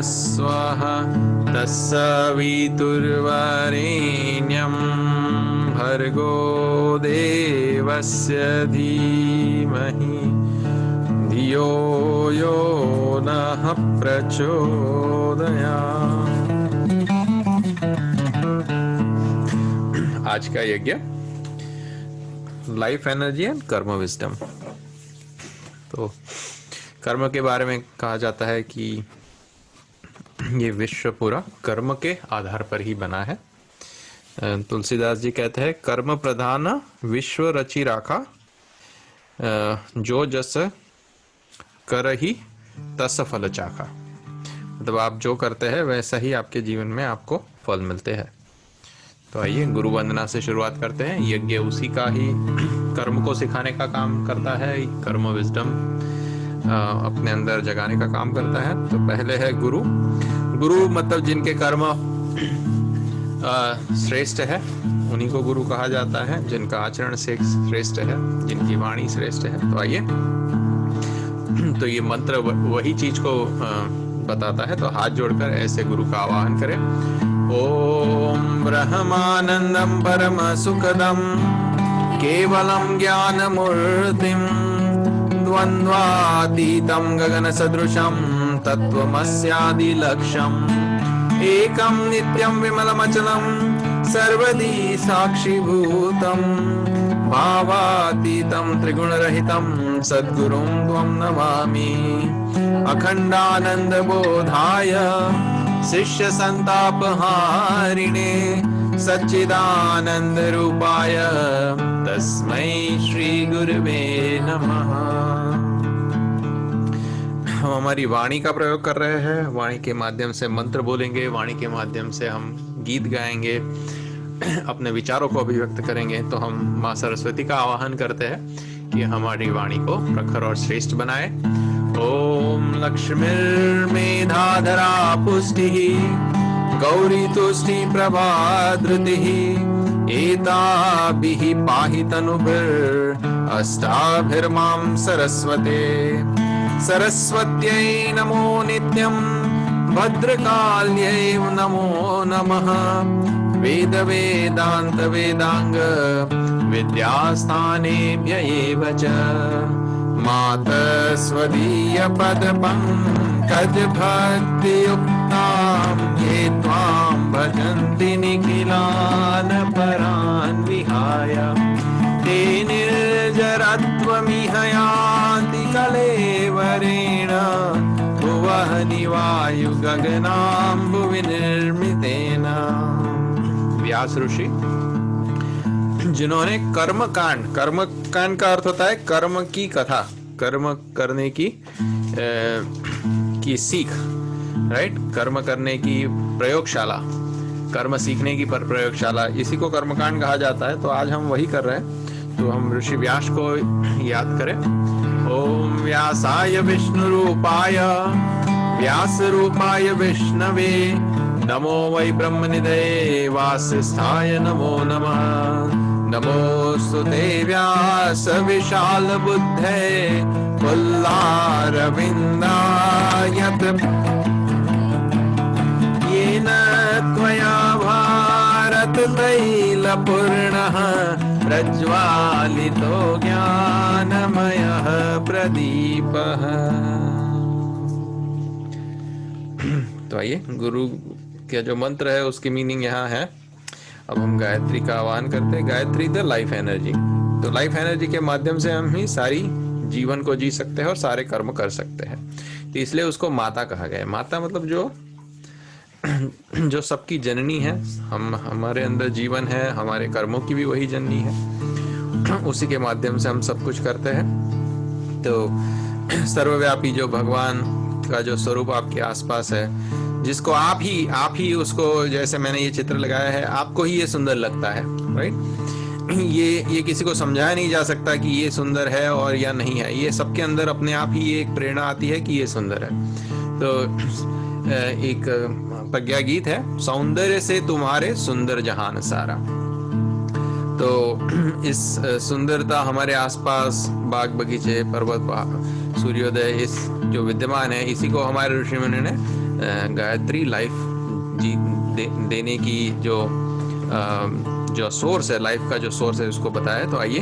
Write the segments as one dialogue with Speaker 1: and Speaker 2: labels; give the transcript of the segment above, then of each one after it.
Speaker 1: स्वः तत्सवितुर्वरेण्यं भर्गो देवस्य धीमहि धियो यो नः प्रचोदयात्। आज का यज्ञ लाइफ एनर्जी एंड कर्म विजडम। तो कर्म के बारे में कहा जाता है कि ये विश्व पूरा कर्म के आधार पर ही बना है। तुलसीदास जी कहते हैं, कर्म प्रधान विश्व रचि राखा, जो जस कर ही तस फल चाखा। मतलब आप जो करते हैं वैसा ही आपके जीवन में आपको फल मिलते हैं। तो आइए गुरु वंदना से शुरुआत करते हैं। यज्ञ उसी का ही कर्म को सिखाने का काम करता है, कर्म विजडम अपने अंदर जगाने का काम करता है। तो पहले है गुरु। गुरु मतलब जिनके कर्म श्रेष्ठ है, उन्हीं को गुरु कहा जाता है, जिनका आचरण से श्रेष्ठ है, जिनकी वाणी श्रेष्ठ है। तो आइए, तो ये मंत्र वही चीज को बताता है। तो हाथ जोड़कर ऐसे गुरु का आवाहन करें। ओम ब्रह्मानंदम परम सुखदम केवलम ज्ञानमूर्तिम द्वंद्वातीतं गगन सदृशं तत्त्वमस्यादिलक्ष्यम् एकं नित्यं विमलमचलं सर्वदी साक्षिभूतं भावातीतं त्रिगुणरहितं सद्गुरुं त्वं नमामि। अखण्डानन्दबोधाय शिष्य संतापहारिणे सच्चिदानंदरूपाय तस्मै श्री गुरुवे नमः। हम हमारी वाणी का प्रयोग कर रहे हैं। वाणी के माध्यम से मंत्र बोलेंगे, वाणी के माध्यम से हम गीत गाएंगे, अपने विचारों को अभिव्यक्त करेंगे। तो हम माँ सरस्वती का आवाहन करते हैं कि हमारी वाणी को प्रखर और श्रेष्ठ बनाए। ओम लक्ष्मीर्मेधाधरा पुष्टिः गौरी तुष्टि प्रभाधृतिः एताभिः पाहि तनुभिरष्टाभिर्मां सरस्वते। सरस्वत्यै नमो नित्यं भद्रकाल्यै नमो नमः। वेद वेदांत वेदांग विद्यास्थानेभ्य एव च मातः स्वदीय पद पंकज भक्तियुक्तां ये त्वां भजन्ति निखिलान् परान् विहाय। ते निर्जरत्वमिह यान्ति कलेवरेण भुवः निवायु गगनाम्बुवि निर्मितेन। व्यास ऋषि जिन्होंने कर्म कांड का अर्थ होता है कर्म की कथा, कर्म करने की सीख, राइट। कर्म करने की प्रयोगशाला, कर्म सीखने की प्रयोगशाला, इसी को कर्मकांड कहा जाता है। तो आज हम वही कर रहे हैं। तो हम ऋषि व्यास को याद करें। ओम व्यासाय विष्णु रूपाय व्यास रूपाय विष्णवे नमो वै ब्रह्मनिधये वासिष्ठाय नमो नमः। नमोस्तुते व्यास विशाल बुद्धे पुल्लारविन्दायत येन त्वया भारत तैलपूर्णः प्रज्वालितो ज्ञानमयः प्रदीपः। तो आइए, गुरु का जो मंत्र है उसकी मीनिंग यहाँ है। अब हम गायत्री का आह्वान करते हैं। Gayatri the life energy. तो लाइफ एनर्जी के माध्यम से हम ही सारी जीवन को जी सकते हैं और सारे कर्म कर सकते हैं। तो इसलिए उसको माता कहा गया है। माता मतलब जो सबकी जननी है। हमारे अंदर जीवन है, हमारे कर्मों की भी वही जननी है। उसी के माध्यम से हम सब कुछ करते हैं। तो सर्वव्यापी जो भगवान का जो स्वरूप आपके आसपास है, जिसको आप ही उसको, जैसे मैंने ये चित्र लगाया है, आपको ही ये सुंदर लगता है, राइट। ये किसी को समझाया नहीं जा सकता कि ये सुंदर है और या नहीं है। ये सबके अंदर अपने आप ही एक प्रेरणा आती है कि ये सुंदर है। तो एक प्रज्ञा गीत है, सौंदर्य से तुम्हारे सुंदर जहान सारा। तो इस सुंदरता हमारे आसपास, बाग बगीचे, पर्वत, सूर्योदय, इस जो विद्यमान है, इसी को हमारे ऋषि मुनि ने गायत्री लाइफ देने की जो सोर्स है, लाइफ का जो सोर्स है उसको बताया। तो आइए,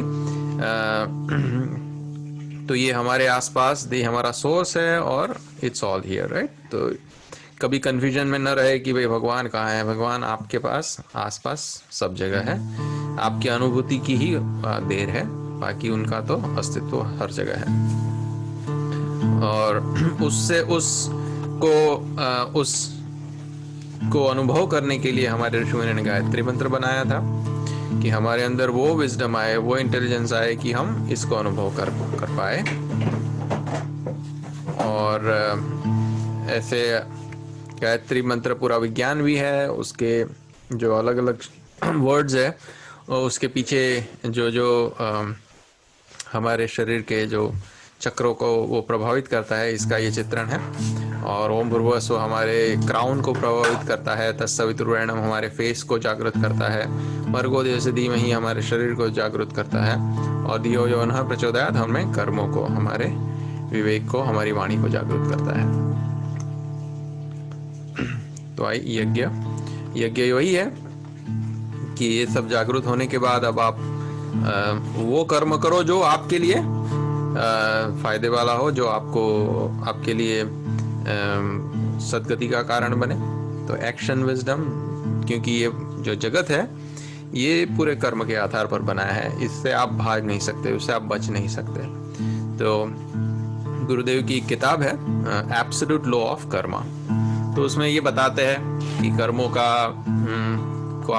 Speaker 1: तो ये हमारे आसपास ये हमारा सोर्स है और इट्स ऑल हियर, राइट। तो कभी कंफ्यूजन में न रहे कि भाई भगवान कहाँ है। भगवान आपके पास आसपास सब जगह है, आपकी अनुभूति की ही देर है, बाकी उनका तो अस्तित्व हर जगह है। और उसको अनुभव करने के लिए हमारे ऋषियों ने गायत्री मंत्र बनाया था कि हमारे अंदर वो विजडम आए, वो इंटेलिजेंस आए कि हम इसको अनुभव कर पाए। और ऐसे गायत्री मंत्र पूरा विज्ञान भी है, उसके जो अलग अलग वर्ड्स है उसके पीछे जो हमारे शरीर के जो चक्रों को वो प्रभावित करता है, इसका ये चित्रण है। और ओम भूर्भुवस्सुः हमारे क्राउन को प्रभावित करता है, तत्सवितुर्वरेण्यम हमारे फेस को जागृत करता है, भर्गो देवस्य धीमहि हमारे शरीर को जागृत करता है, और धियो यो नः प्रचोदयात् हमें कर्मों को, हमारे विवेक को, हमारी वाणी को जागृत करता है। तो आई यज्ञ वही है कि ये सब जागृत होने के बाद अब आप वो कर्म करो जो आपके लिए फायदे वाला हो, जो आपके लिए सद्गति का कारण बने। तो एक्शन विजडम, क्योंकि ये जो जगत है ये पूरे कर्म के आधार पर बना है, इससे आप भाग नहीं सकते, उससे आप बच नहीं सकते। तो गुरुदेव की किताब है एब्सोल्यूट लॉ ऑफ कर्मा, तो उसमें ये बताते हैं कि कर्मों का को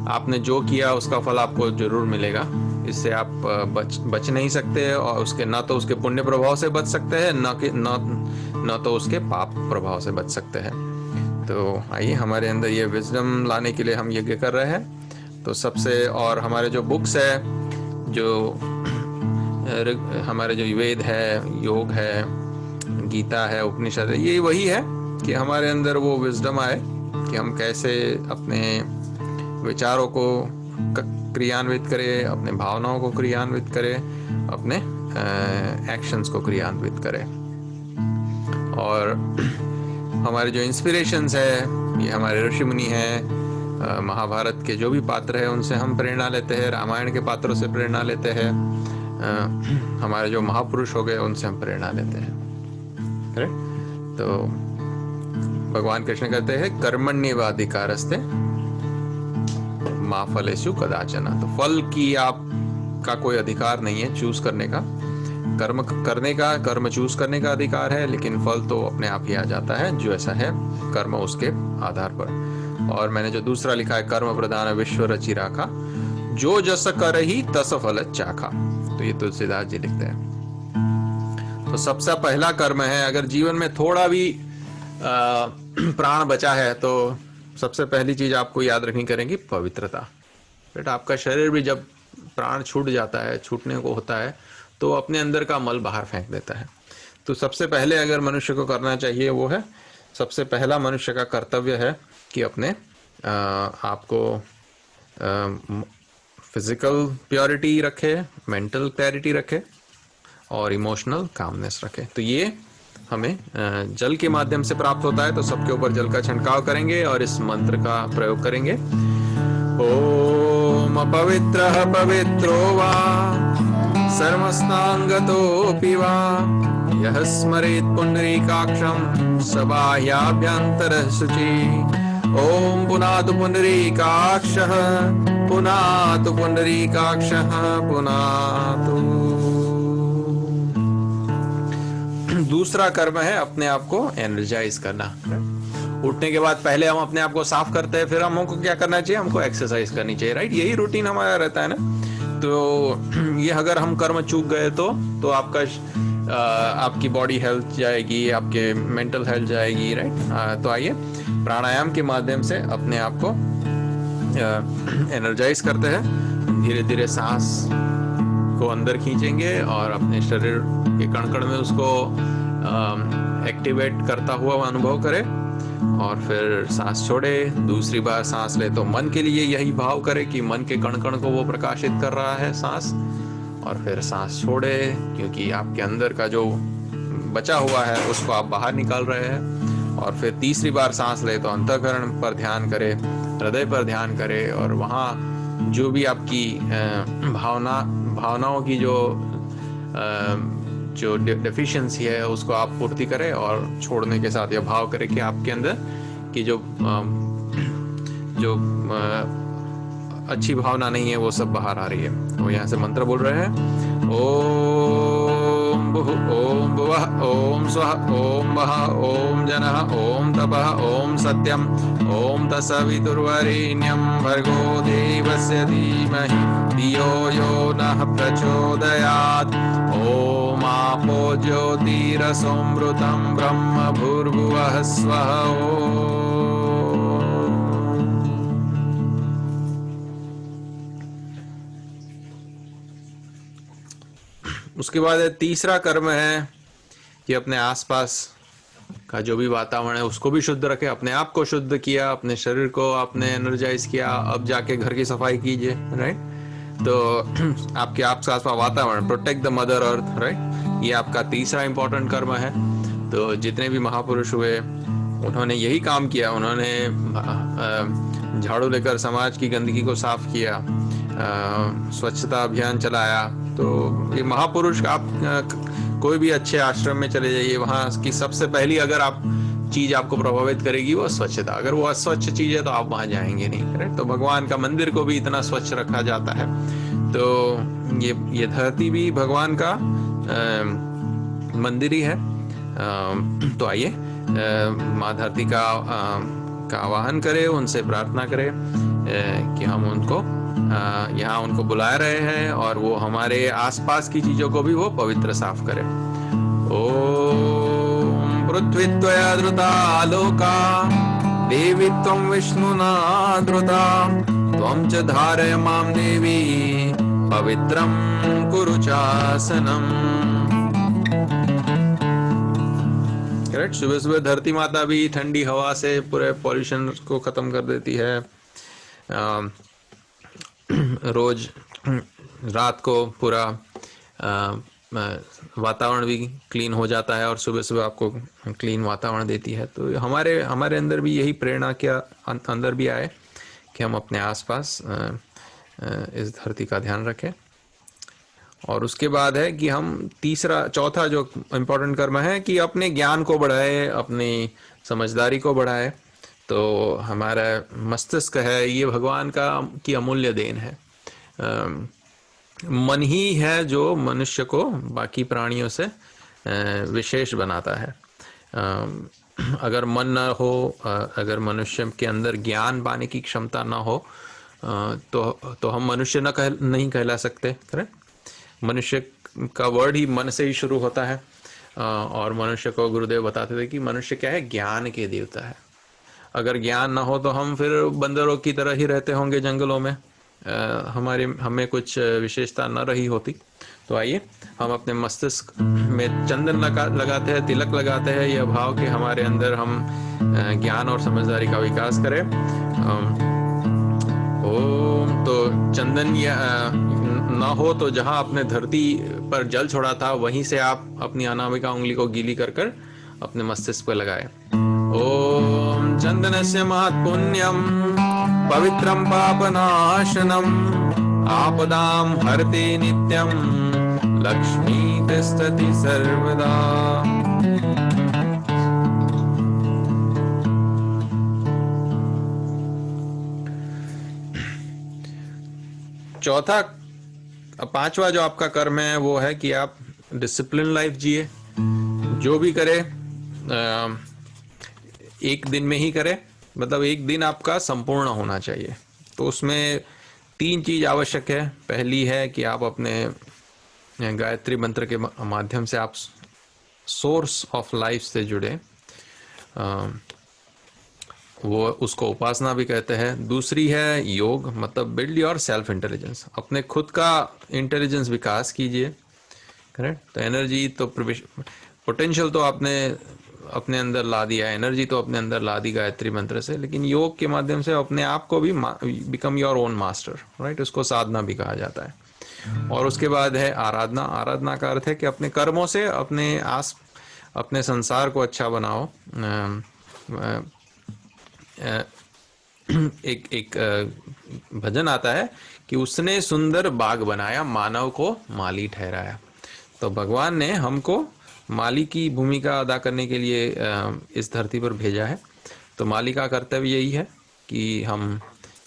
Speaker 1: आपने जो किया उसका फल आपको जरूर मिलेगा, इससे आप बच नहीं सकते, और उसके ना तो उसके पुण्य प्रभाव से बच सकते हैं, न तो उसके पाप प्रभाव से बच सकते हैं। तो आइए, हमारे अंदर ये विजडम लाने के लिए हम यज्ञ कर रहे हैं। तो सबसे, और हमारे जो बुक्स है, जो हमारे जो वेद है, योग है, गीता है, उपनिषद है, ये वही है कि हमारे अंदर वो विजडम आए कि हम कैसे अपने विचारों को क्रियान्वित करें, अपने भावनाओं को क्रियान्वित करें, अपने एक्शंस को क्रियान्वित करें। और हमारे जो इंस्पिरेशंस है, ये हमारे ऋषि मुनि हैं, महाभारत के जो भी पात्र हैं उनसे हम प्रेरणा लेते हैं, रामायण के पात्रों से प्रेरणा लेते हैं, हमारे जो महापुरुष हो गए उनसे हम प्रेरणा लेते हैं। तो भगवान कृष्ण कहते हैं कर्मण्येवाधिकारस्ते मा फलेषु कदाचन। तो फल की आपका कोई अधिकार नहीं है चूज करने का, कर्म चूज करने का अधिकार है, लेकिन फल तो अपने आप ही आ जाता है, जो ऐसा है कर्म उसके आधार पर। और मैंने जो दूसरा लिखा है, कर्म प्रधान विश्व रचि राखा, जो जस करहि तस फल चाखा। तो ये तुलसीदास जी लिखते हैं। तो सबसे पहला कर्म है, अगर जीवन में थोड़ा भी प्राण बचा है तो सबसे पहली चीज आपको याद रखनी करेंगी पवित्रता। बेटा, आपका शरीर भी जब प्राण छूट जाता है, छूटने को होता है, तो अपने अंदर का मल बाहर फेंक देता है। तो सबसे पहले अगर मनुष्य को करना चाहिए वो है, सबसे पहला मनुष्य का कर्तव्य है कि अपने आपको फिजिकल प्योरिटी रखे, मेंटल क्लैरिटी रखे और इमोशनल कामनेस रखे। तो ये हमें जल के माध्यम से प्राप्त होता है। तो सबके ऊपर जल का छिड़काव करेंगे और इस मंत्र का प्रयोग करेंगे। ओम पवित्रः पवित्रो वा सर्वस्नांगतोऽपि वा यः स्मरेत् पुंडरीकाक्षं स बाह्याभ्यन्तरः शुचिः। ओम पुनातु पुंडरीकाक्षः पुनातु पुंडरीकाक्षः पुनातु। दूसरा कर्म है अपने आप को एनर्जाइज करना। उठने के बाद पहले हम अपने आप को साफ करते हैं, फिर हमको क्या करना चाहिए, हमको एक्सरसाइज करनी चाहिए, राइट। यही रूटीन हमारा रहता है ना। तो ये अगर हम कर्म चूक गए तो आपकी बॉडी हेल्थ जाएगी, आपके मेंटल हेल्थ जाएगी, राइट। तो आइए प्राणायाम के माध्यम से अपने आप को एनर्जाइज करते हैं। धीरे धीरे सांस को अंदर खींचेंगे और अपने शरीर के कण में उसको एक्टिवेट करता हुआ अनुभव करें, और फिर सांस छोड़े। दूसरी बार सांस ले तो मन के लिए यही भाव करे कि मन के कण को वो प्रकाशित कर रहा है सांस, और फिर सांस छोड़े, क्योंकि आपके अंदर का जो बचा हुआ है उसको आप बाहर निकाल रहे हैं। और फिर तीसरी बार सांस ले तो अंतःकरण पर ध्यान करें, हृदय पर ध्यान करें, और वहाँ जो भी आपकी भावनाओं की जो डेफिशिएंसी है उसको आप पूर्ति करें, और छोड़ने के साथ यह भाव करें कि आपके अंदर की जो अच्छी भावना नहीं है वो सब बाहर आ रही है। वो यहाँ से मंत्र बोल रहे हैं, ओम भुः ओम भुवः ओम स्वः ओम वः ओम जनः ओम तपः ओम सत्यम ओम तत्सवितुर्वरेण्यं भर्गो देवस्य धीमहि धियो यो नः प्रचोदयात्। ओम आपो ज्योतिरसोमृतं ब्रह्म भूर्भुवः स्वः। ओम। उसके बाद तीसरा कर्म है कि अपने आसपास का जो भी वातावरण है उसको भी शुद्ध रखे। अपने आप को शुद्ध किया, अपने शरीर को आपने एनर्जाइज किया, अब जाके घर की सफाई कीजिए, राइट। तो आपके आसपास का वातावरण, protect the mother earth, right, ये आपका तीसरा इंपॉर्टेंट कर्म है। तो जितने भी महापुरुष हुए उन्होंने यही काम किया। उन्होंने झाड़ू लेकर समाज की गंदगी को साफ किया, स्वच्छता अभियान चलाया। तो ये महापुरुष, आप कोई भी अच्छे आश्रम में चले जाइए, वहाँ की सबसे पहली अगर आप चीज आपको प्रभावित करेगी वो स्वच्छता। अगर वो अस्वच्छ चीज है तो आप वहां जाएंगे नहीं, करेक्ट। तो भगवान का मंदिर को भी इतना स्वच्छ रखा जाता है। तो ये धरती भी भगवान का मंदिर ही है। तो आइए माँ धरती का आवाहन करें, उनसे प्रार्थना करें कि हम उनको यहाँ उनको बुला रहे हैं और वो हमारे आसपास की चीजों को भी वो पवित्र साफ करें। ओम पृथ्वी त्वया धृता लोका देवी त्वं विष्णुना धृता त्वं च धारय मां देवी पवित्रं कुरु चासनम्। करेक्ट। सुबह सुबह धरती माता भी ठंडी हवा से पूरे पॉल्यूशन को खत्म कर देती है। रोज रात को पूरा वातावरण भी क्लीन हो जाता है और सुबह सुबह आपको क्लीन वातावरण देती है। तो हमारे अंदर भी यही प्रेरणा के अंदर भी आए कि हम अपने आसपास इस धरती का ध्यान रखें। और उसके बाद है कि हम चौथा जो इम्पोर्टेंट कर्म है कि अपने ज्ञान को बढ़ाए, अपनी समझदारी को बढ़ाए। तो हमारा मस्तिष्क है, ये भगवान की अमूल्य देन है। मन ही है जो मनुष्य को बाकी प्राणियों से विशेष बनाता है। अगर मन न हो, अगर मनुष्य के अंदर ज्ञान पाने की क्षमता न हो, तो हम मनुष्य नहीं कहला सकते। करेक्ट। मनुष्य का वर्ड ही मन से ही शुरू होता है। और मनुष्य को गुरुदेव बताते थे कि मनुष्य क्या है, ज्ञान के देवता है। अगर ज्ञान ना हो तो हम फिर बंदरों की तरह ही रहते होंगे जंगलों में, हमें कुछ विशेषता न रही होती। तो आइए हम अपने मस्तिष्क में चंदन लगाते हैं, तिलक लगाते हैं, यह भाव कि हमारे अंदर हम ज्ञान और समझदारी का विकास करें। ओम। तो चंदन ना हो तो जहां आपने धरती पर जल छोड़ा था वहीं से आप अपनी अनामिका उंगली को गीली कर अपने मस्तिष्क पर लगाए। ओम चंदनस्य महत्पुण्यम पवित्रम पापनाशनम आपदाम हरते नित्यम लक्ष्मी तिष्ठति सर्वदा। पांचवा जो आपका कर्म है वो है कि आप डिसिप्लिन लाइफ जिए। जो भी करे एक दिन में ही करे, मतलब एक दिन आपका संपूर्ण होना चाहिए। तो उसमें 3 चीज आवश्यक है। पहली है कि आप अपने गायत्री मंत्र के माध्यम से आप सोर्स ऑफ लाइफ से जुड़े, वो उसको उपासना भी कहते हैं। दूसरी है योग, मतलब बिल्ड योर सेल्फ इंटेलिजेंस, अपने खुद का इंटेलिजेंस विकास कीजिए। करेक्ट। तो एनर्जी तो पोटेंशियल तो आपने अपने अंदर ला दिया, एनर्जी तो अपने अंदर ला दी गायत्री मंत्र से, लेकिन योग के माध्यम से अपने आप को भी become your own master, right. उसको साधना भी कहा जाता है। और उसके बाद है आराधना। आराधना का अर्थ है कि अपने कर्मों से अपने संसार को अच्छा बनाओ। एक भजन आता है कि उसने सुंदर बाग बनाया, मानव को माली ठहराया। तो भगवान ने हमको माली की भूमिका अदा करने के लिए इस धरती पर भेजा है। तो माली का कर्तव्य यही है कि हम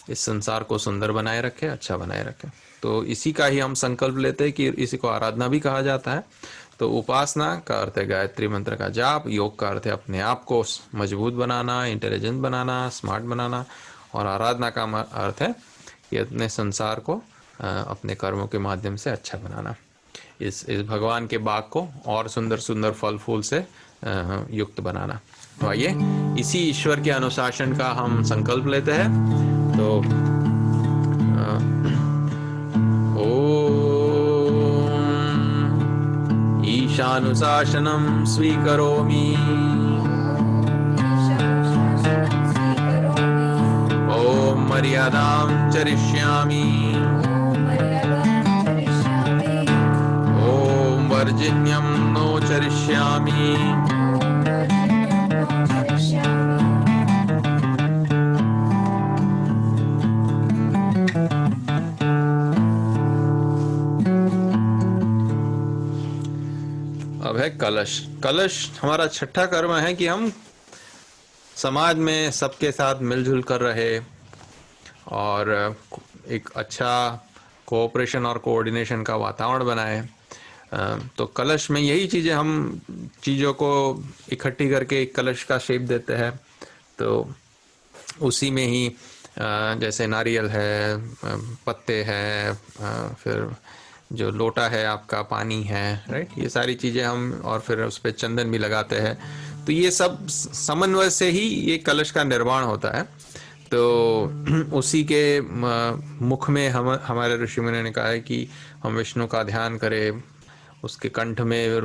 Speaker 1: इस संसार को सुंदर बनाए रखें, अच्छा बनाए रखें। तो इसी का ही हम संकल्प लेते हैं कि इसी को आराधना भी कहा जाता है। तो उपासना का अर्थ है गायत्री मंत्र का जाप, योग का अर्थ है अपने आप को मजबूत बनाना, इंटेलिजेंट बनाना, स्मार्ट बनाना, और आराधना का अर्थ है कि अपने संसार को अपने कर्मों के माध्यम से अच्छा बनाना, इस भगवान के बाग को और सुंदर सुंदर फल फूल से युक्त बनाना। तो आइए इसी ईश्वर के अनुशासन का हम संकल्प लेते हैं। तो ओम ईशानुशासनं स्वीकरोमि, ओम मर्यादां चरिष्यामि, ओम वर्जिन्यं नो चरिष्यामि। अब है कलश। कलश हमारा छठा कर्म है कि हम समाज में सबके साथ मिलजुल कर रहे और एक अच्छा कोऑपरेशन और कोऑर्डिनेशन का वातावरण बनाए। तो कलश में यही चीज़ें, हम चीज़ों को इकट्ठी करके एक कलश का शेप देते हैं। तो उसी में ही जैसे नारियल है, पत्ते हैं, फिर जो लोटा है आपका, पानी है, राइट, ये सारी चीज़ें हम, और फिर उस पर चंदन भी लगाते हैं। तो ये सब समन्वय से ही ये कलश का निर्माण होता है। तो उसी के मुख में हमारे ऋषि मुनि ने कहा है कि हम विष्णु का ध्यान करें, उसके कंठ में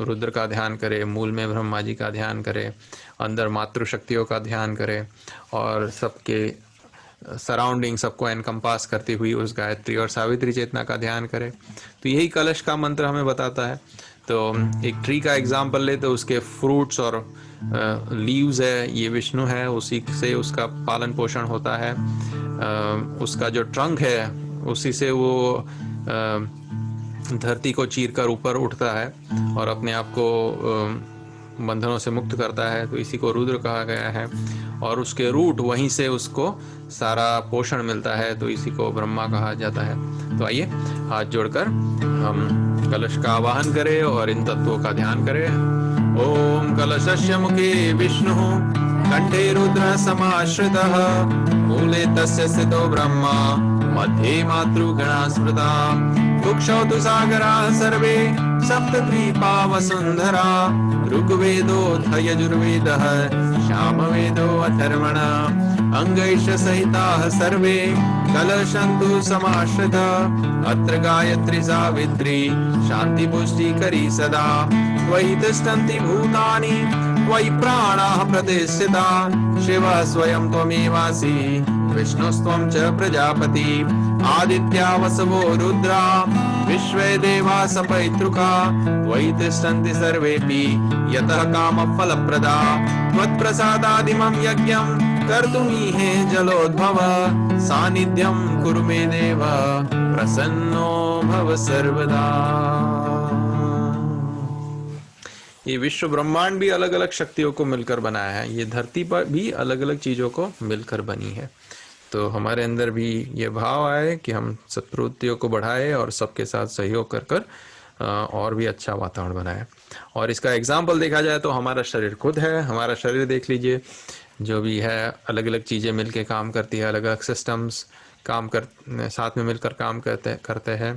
Speaker 1: रुद्र का ध्यान करें, मूल में ब्रह्मा जी का ध्यान करें, अंदर मातृशक्तियों का ध्यान करें, और सबके सराउंडिंग सबको एनकम्पास करती हुई उस गायत्री और सावित्री चेतना का ध्यान करें। तो यही कलश का मंत्र हमें बताता है। तो एक ट्री का एग्जाम्पल ले तो उसके फ्रूट्स और लीव्स है, ये विष्णु है, उसी से उसका पालन पोषण होता है। उसका जो ट्रंक है उसी से वो धरती को चीर कर ऊपर उठता है और अपने आप को बंधनों से मुक्त करता है। तो इसी को रुद्र कहा गया है। और उसके रूट, वहीं से उसको सारा पोषण मिलता है, तो इसी को ब्रह्मा कहा जाता है। तो आइए हाथ जोड़कर हम कलश का आवाहन करें और इन तत्वों का ध्यान करें। ओम कलशस्य मुखे विष्णु, कंठे रुद्र समाश्रितः, मूले तस्य स्थितो ब्रह्मा, मध्ये मातृगणा स्मृता, कुक्षौ तु सागराः सर्वे, सप्तद्वीपा वसुन्धरा, ऋग्वेदोऽथ यजुर्वेदः, सामवेदो अथर्वणः, अंगैश्च सहिताः सर्वे, कलशन्तु समाश्रिता, अत्र गायत्री सावित्री, शान्ति पुष्टिकरी सदा, त्वयि तिष्ठन्ति भूतानि, त्वयि प्राणाः प्रतिष्ठिता, शिवः स्वयं त्वमेवासि, विष्णुस्त्वं च प्रजापति, आदित्या वसवो रुद्रा, विश्वे देवा सपैतृका, त्वयि तिष्ठन्ति सर्वेऽपि, यतः कामफलप्रदा, त्वत्प्रसादादिमं यज्ञं कर्तुमीहे जलोद्भव, सानिध्यं कुरु मे देव, प्रसन्नो भव सर्वदा। ये विश्व ब्रह्मांड भी अलग अलग शक्तियों को मिलकर बनाया है, ये धरती पर भी अलग अलग चीजों को मिलकर बनी है। तो हमारे अंदर भी ये भाव आए कि हम सत्प्रवृत्तियों को बढ़ाए और सबके साथ सहयोग कर कर और भी अच्छा वातावरण बनाए। और इसका एग्जाम्पल देखा जाए तो हमारा शरीर खुद है। हमारा शरीर देख लीजिए, जो भी है अलग अलग चीज़ें मिलके काम करती है, अलग अलग सिस्टम्स साथ में मिलकर काम करते हैं।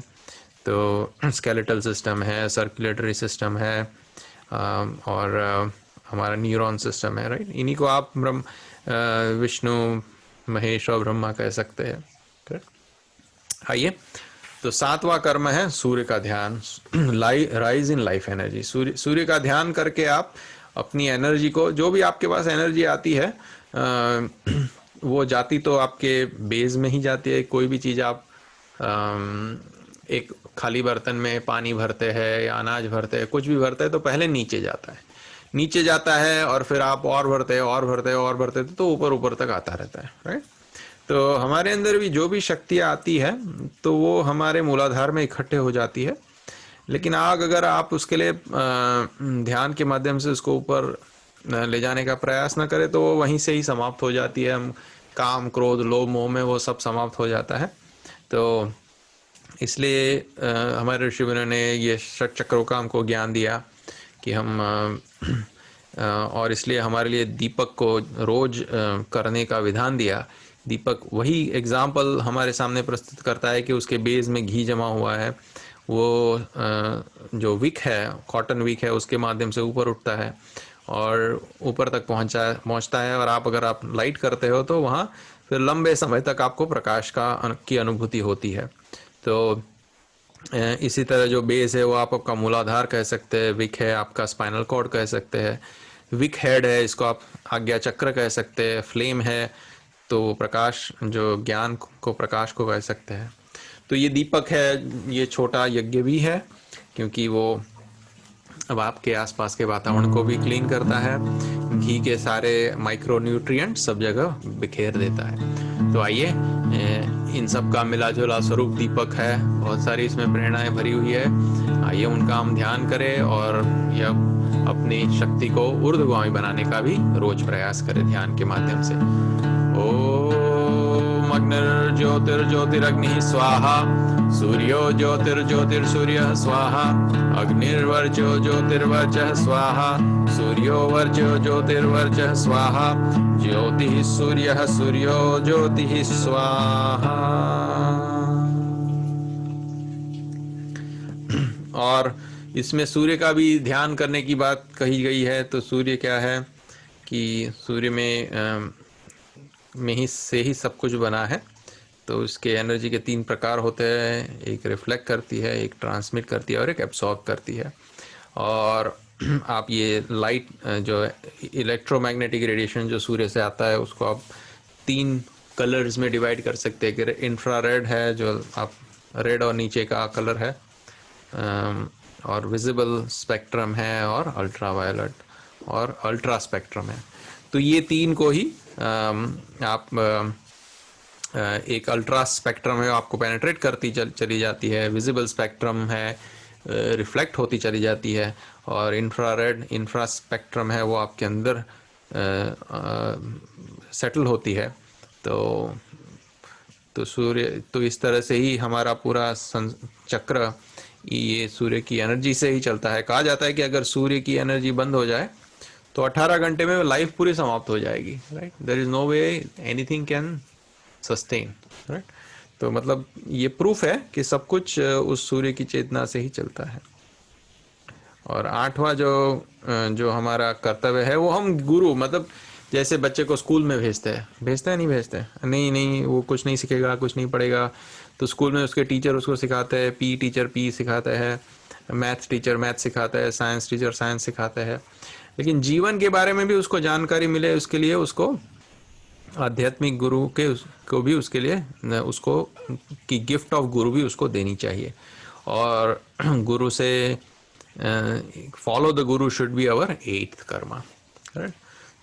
Speaker 1: तो स्केलेटल सिस्टम है, सर्कुलेटरी सिस्टम है, और हमारा न्यूरॉन सिस्टम है, राइट। इन्हीं को आप विष्णु, महेश और ब्रह्मा कह सकते हैं। आइए, तो सातवां कर्म है सूर्य का ध्यान, राइज इन लाइफ एनर्जी। सूर्य का ध्यान करके आप अपनी एनर्जी को, जो भी आपके पास एनर्जी आती है, वो जाती तो आपके बेस में ही जाती है। कोई भी चीज़ आप एक खाली बर्तन में पानी भरते हैं या अनाज भरते हैं, कुछ भी भरते हैं, तो पहले नीचे जाता है, नीचे जाता है, और फिर आप और भरते हैं और भरते हैं और भरते हैं, तो ऊपर ऊपर तक आता रहता है, राइट। तो हमारे अंदर भी जो भी शक्तियाँ आती है तो वो हमारे मूलाधार में इकट्ठे हो जाती है, लेकिन आग अगर आप उसके लिए ध्यान के माध्यम से उसको ऊपर ले जाने का प्रयास न करें तो वो वहीं से ही समाप्त हो जाती है। हम काम, क्रोध, लोभ, मोह में वो सब समाप्त हो जाता है। तो इसलिए हमारे ऋषि मुनियों ने ये षट चक्रों का हमको ज्ञान दिया कि हम और इसलिए हमारे लिए दीपक को रोज करने का विधान दिया। दीपक वही एग्जाम्पल हमारे सामने प्रस्तुत करता है कि उसके बेस में घी जमा हुआ है, वो जो विक है, कॉटन विक है, उसके माध्यम से ऊपर उठता है और ऊपर तक पहुंचता है। और अगर आप लाइट करते हो तो वहाँ फिर लंबे समय तक आपको प्रकाश की अनुभूति होती है। तो इसी तरह जो बेस है वो आप आपका मूलाधार कह सकते हैं, विक है आपका स्पाइनल कॉर्ड कह सकते हैं, विक हेड है, इसको आप आज्ञा चक्र कह सकते हैं, फ्लेम है तो प्रकाश, जो ज्ञान को, प्रकाश को कह सकते हैं। तो ये दीपक है, ये छोटा यज्ञ भी है क्योंकि वो अब आपके आसपास के वातावरण को भी क्लीन करता है, घी के सारे माइक्रो न्यूट्रिएंट सब जगह बिखेर देता है। तो आइए, इन सब का मिला जुला स्वरूप दीपक है, बहुत सारी इसमें प्रेरणाएं भरी हुई है। आइए उनका हम ध्यान करें और यह अपनी शक्ति को ऊर्ध्वगामी बनाने का भी रोज प्रयास करें ध्यान के माध्यम से। ओम अग्निर्ज्योतिर्ज्योतिरग्निः स्वाहा, सूर्यो ज्योतिर्ज्योतिर्सूर्यः स्वाहा, अग्निर्वर्चो ज्योतिर्वर्चः स्वाहा, सूर्यो वर्चो ज्योतिर्वर्चः स्वाहा, ज्योतिः सूर्यः सूर्यो ज्योतिः स्वाहा। और इसमें सूर्य का भी ध्यान करने की बात कही गई है। तो सूर्य क्या है कि सूर्य में ही से ही सब कुछ बना है। तो उसके एनर्जी के 3 प्रकार होते हैं, एक रिफ्लेक्ट करती है, एक ट्रांसमिट करती है और एक एब्सॉर्ब करती है। और आप ये लाइट, जो इलेक्ट्रोमैग्नेटिक रेडिएशन जो सूर्य से आता है, उसको आप 3 कलर्स में डिवाइड कर सकते हैं कि इंफ्रारेड है, जो आप रेड और नीचे का कलर है, और विजिबल स्पेक्ट्रम है, और अल्ट्रावायलेट और अल्ट्रा स्पेक्ट्रम है। तो ये 3 को ही आप एक अल्ट्रा स्पेक्ट्रम है, आपको पेनिट्रेट करती चली जाती है, विजिबल स्पेक्ट्रम है, रिफ्लेक्ट होती चली जाती है, और इंफ्रा स्पेक्ट्रम है, वो आपके अंदर सेटल होती है। तो सूर्य, तो इस तरह से ही हमारा पूरा चक्र ये सूर्य की एनर्जी से ही चलता है। कहा जाता है कि अगर सूर्य की एनर्जी बंद हो जाए तो 18 घंटे में लाइफ पूरी समाप्त हो जाएगी, right. There is no way anything can sustain, right. तो मतलब ये प्रूफ है कि सब कुछ उस सूर्य की चेतना से ही चलता है। और 8वां जो हमारा कर्तव्य है, वो हम गुरु, मतलब जैसे बच्चे को स्कूल में भेजते हैं नहीं भेजते, नहीं वो कुछ नहीं सीखेगा, कुछ नहीं पढ़ेगा। तो स्कूल में उसके टीचर उसको सिखाते हैं, पी टीचर पी सिखाते हैं, मैथ्स टीचर मैथ सिखाता है, साइंस टीचर साइंस सिखाते हैं। लेकिन जीवन के बारे में भी उसको जानकारी मिले, उसके लिए उसको आध्यात्मिक गुरु को भी उसके लिए उसको की गिफ्ट ऑफ गुरु भी उसको देनी चाहिए। और गुरु से follow the Guru should be our 8th Karma, right.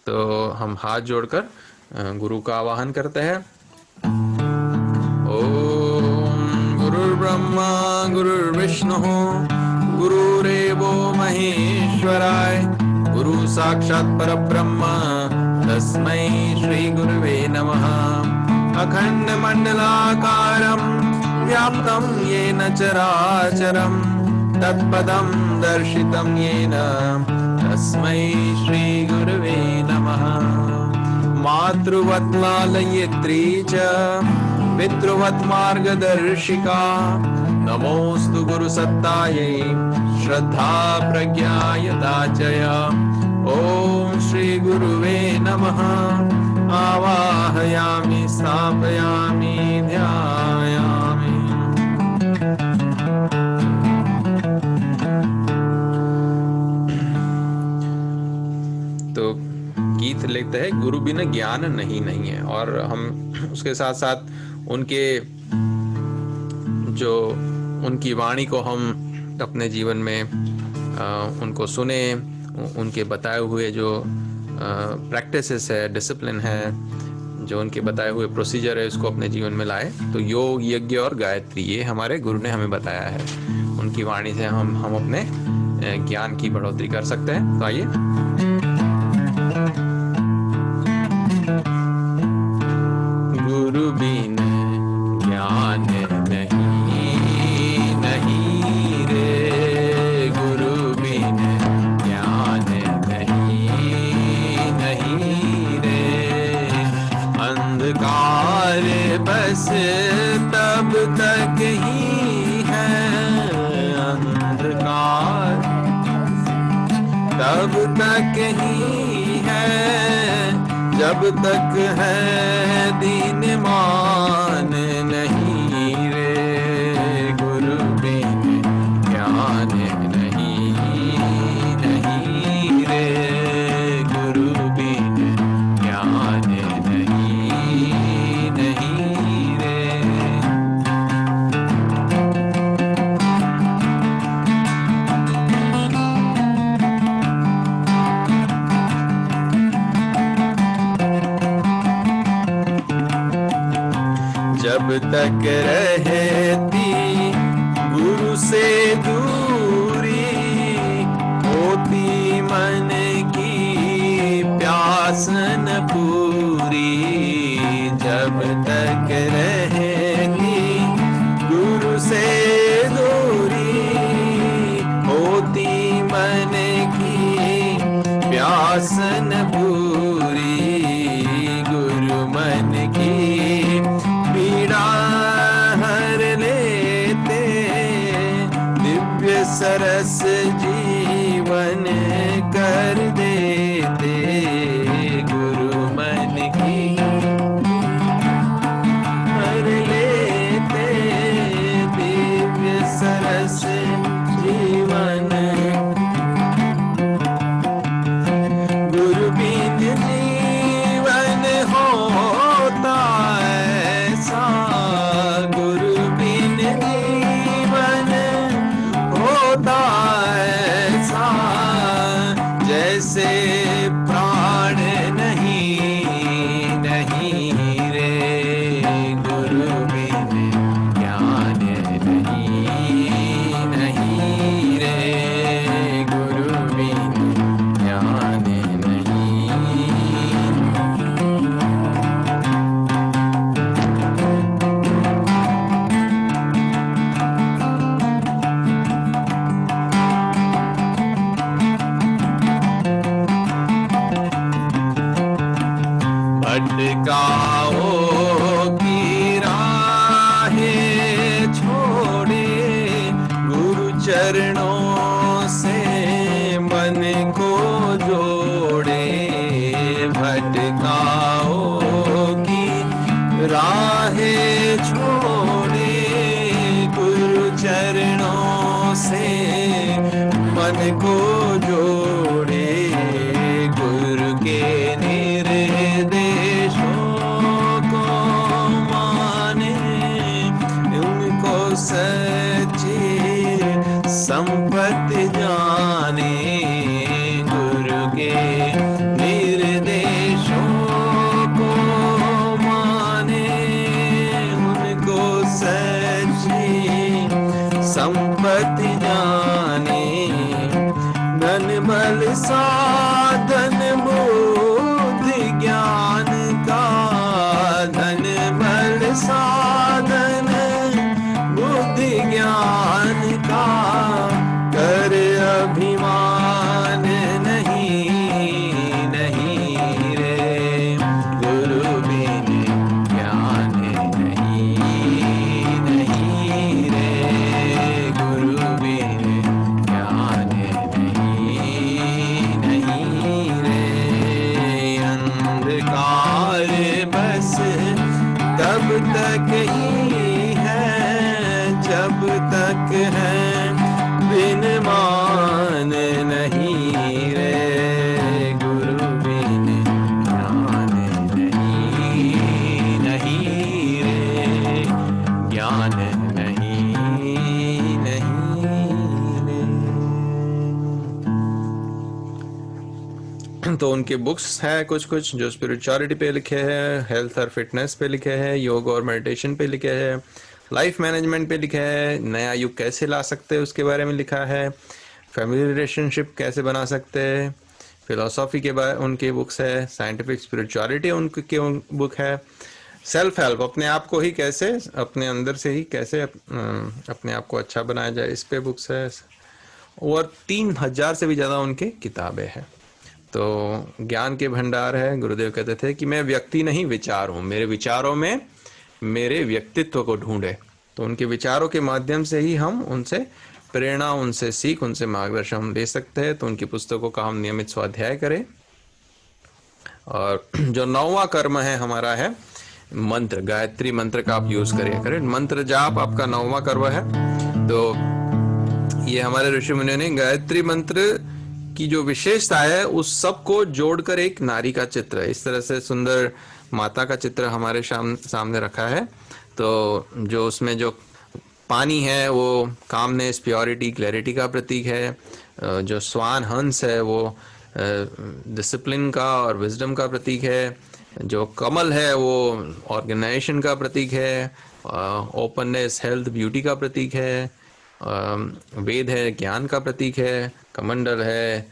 Speaker 1: तो हम हाथ जोड़कर गुरु का आवाहन करते हैं। ओम गुरुर्ब्रह्मा गुरुर्विष्णु गुरुरेवो महेश्वराय, गुरु साक्षात् परब्रह्म तस्मै श्री गुरुवे नमः। अखंड मंडलाकारं व्याप्तं येन चराचरं, तत्पदं दर्शितं येन तस्मै श्री गुरुवे नमः। मातृवत् लालयित्री च पितृवत् मार्गदर्शिका, नमोस्तु गुरुसत्तायै श्रद्धा प्रज्ञाय दाचय। ओम श्री गुरुवे नमः। आवाहयामि स्थापयामि ध्यायामि। तो गीत लिखते हैं, गुरु बिना ज्ञान नहीं है। और हम उसके साथ साथ उनके जो उनकी वाणी को हम अपने जीवन में उनको सुने, उनके बताए हुए जो प्रैक्टिसेस है, डिसिप्लिन है, जो उनके बताए हुए प्रोसीजर है, उसको अपने जीवन में लाए। तो योग, यज्ञ और गायत्री ये हमारे गुरु ने हमें बताया है। उनकी वाणी से हम अपने ज्ञान की बढ़ोतरी कर सकते हैं। तो आइए, गुरु बिन ज्ञान नहीं, नहीं रे, गुरु बिन ज्ञान नहीं, नहीं रे। अंधकार बस तब तक ही है, अंधकार तब तक ही है, जब तक है दीन मान नहीं रे, गुरु बिन ज्ञान नहीं, नहीं रे, गुरु बिन ज्ञान नहीं, नहीं रे। जब तक रहती गुरु से दूरी, होती मन की प्यास न पूरी। जब तक रहती गुरु से दूरी, होती मन की प्यास न पूरी। गुरु मन की पीड़ा हर लेते, दिव्य सरस जीवन कर देते। गुरु मन की हर लेते, दिव्य सरस जीवन। गुरु बिन जीवन होता ऐसा, गुरु बिन जीवन होता ऐसा, जैसे प्राण नहीं, नहीं रे, गुरु बिन ज्ञान नहीं, नहीं रे, गुरु बिन ज्ञान नहीं। भटकाओ की राहें छोड़े, गुरु चरणों से मन को जोड़े। भटकाओ की राहें छोड़े, गुरु चरणों से मन को जोड़े। गुरु के सच्ची संपत्ति जाने, गुरु के निर्देशों को माने। उनको सच्ची संपत्ति जाने। धन बल साधन बुद्धि ज्ञान का, धन बल साधन बुद्धि ज्ञान का, कर अभिमान नहीं, नहीं रे, गुरु बिन ज्ञान नहीं, नहीं रे, गुरु बिन ज्ञान नहीं, नहीं रे। अंधकार बस तब तक ही है, जब तक है बिन मान तो उनके बुक्स है कुछ कुछ जो स्पिरिचुअलिटी पे लिखे हैं, हेल्थ और फिटनेस पे लिखे हैं, योग और मेडिटेशन पे लिखे हैं, लाइफ मैनेजमेंट पे लिखा है, नया युग कैसे ला सकते हैं उसके बारे में लिखा है, फैमिली रिलेशनशिप कैसे बना सकते हैं, फिलोसॉफी के बारे उनके बुक्स है, साइंटिफिक स्पिरिचुअलिटी उनके बुक है, सेल्फ हेल्प अपने आप को ही कैसे अपने अंदर से ही कैसे अपने आप को अच्छा बनाया जाए इस पे बुक्स है, और 3000 से भी ज़्यादा उनके किताबें हैं। तो ज्ञान के भंडार है। गुरुदेव कहते थे कि मैं व्यक्ति नहीं विचार हूँ, मेरे विचारों में मेरे व्यक्तित्व को ढूंढे। तो उनके विचारों के माध्यम से ही हम उनसे प्रेरणा, उनसे सीख, उनसे मार्गदर्शन हम ले सकते हैं। तो उनकी पुस्तकों का हम नियमित स्वाध्याय करें। और जो 9वां कर्म है हमारा है मंत्र, गायत्री मंत्र का आप यूज करें। मंत्र जाप आपका 9वां कर्म है। तो ये हमारे ऋषि मुनियों ने गायत्री मंत्र की जो विशेषता है उस सब को जोड़कर एक नारी का चित्र, इस तरह से सुंदर माता का चित्र हमारे सामने रखा है। तो जो उसमें जो पानी है वो कामनेस, प्योरिटी, क्लैरिटी का प्रतीक है। जो स्वान हंस है वो डिसिप्लिन का और विजडम का प्रतीक है। जो कमल है वो ऑर्गेनाइजेशन का प्रतीक है। ओपननेस, हेल्थ, ब्यूटी का प्रतीक है। वेद है, ज्ञान का प्रतीक है। कमंडल है,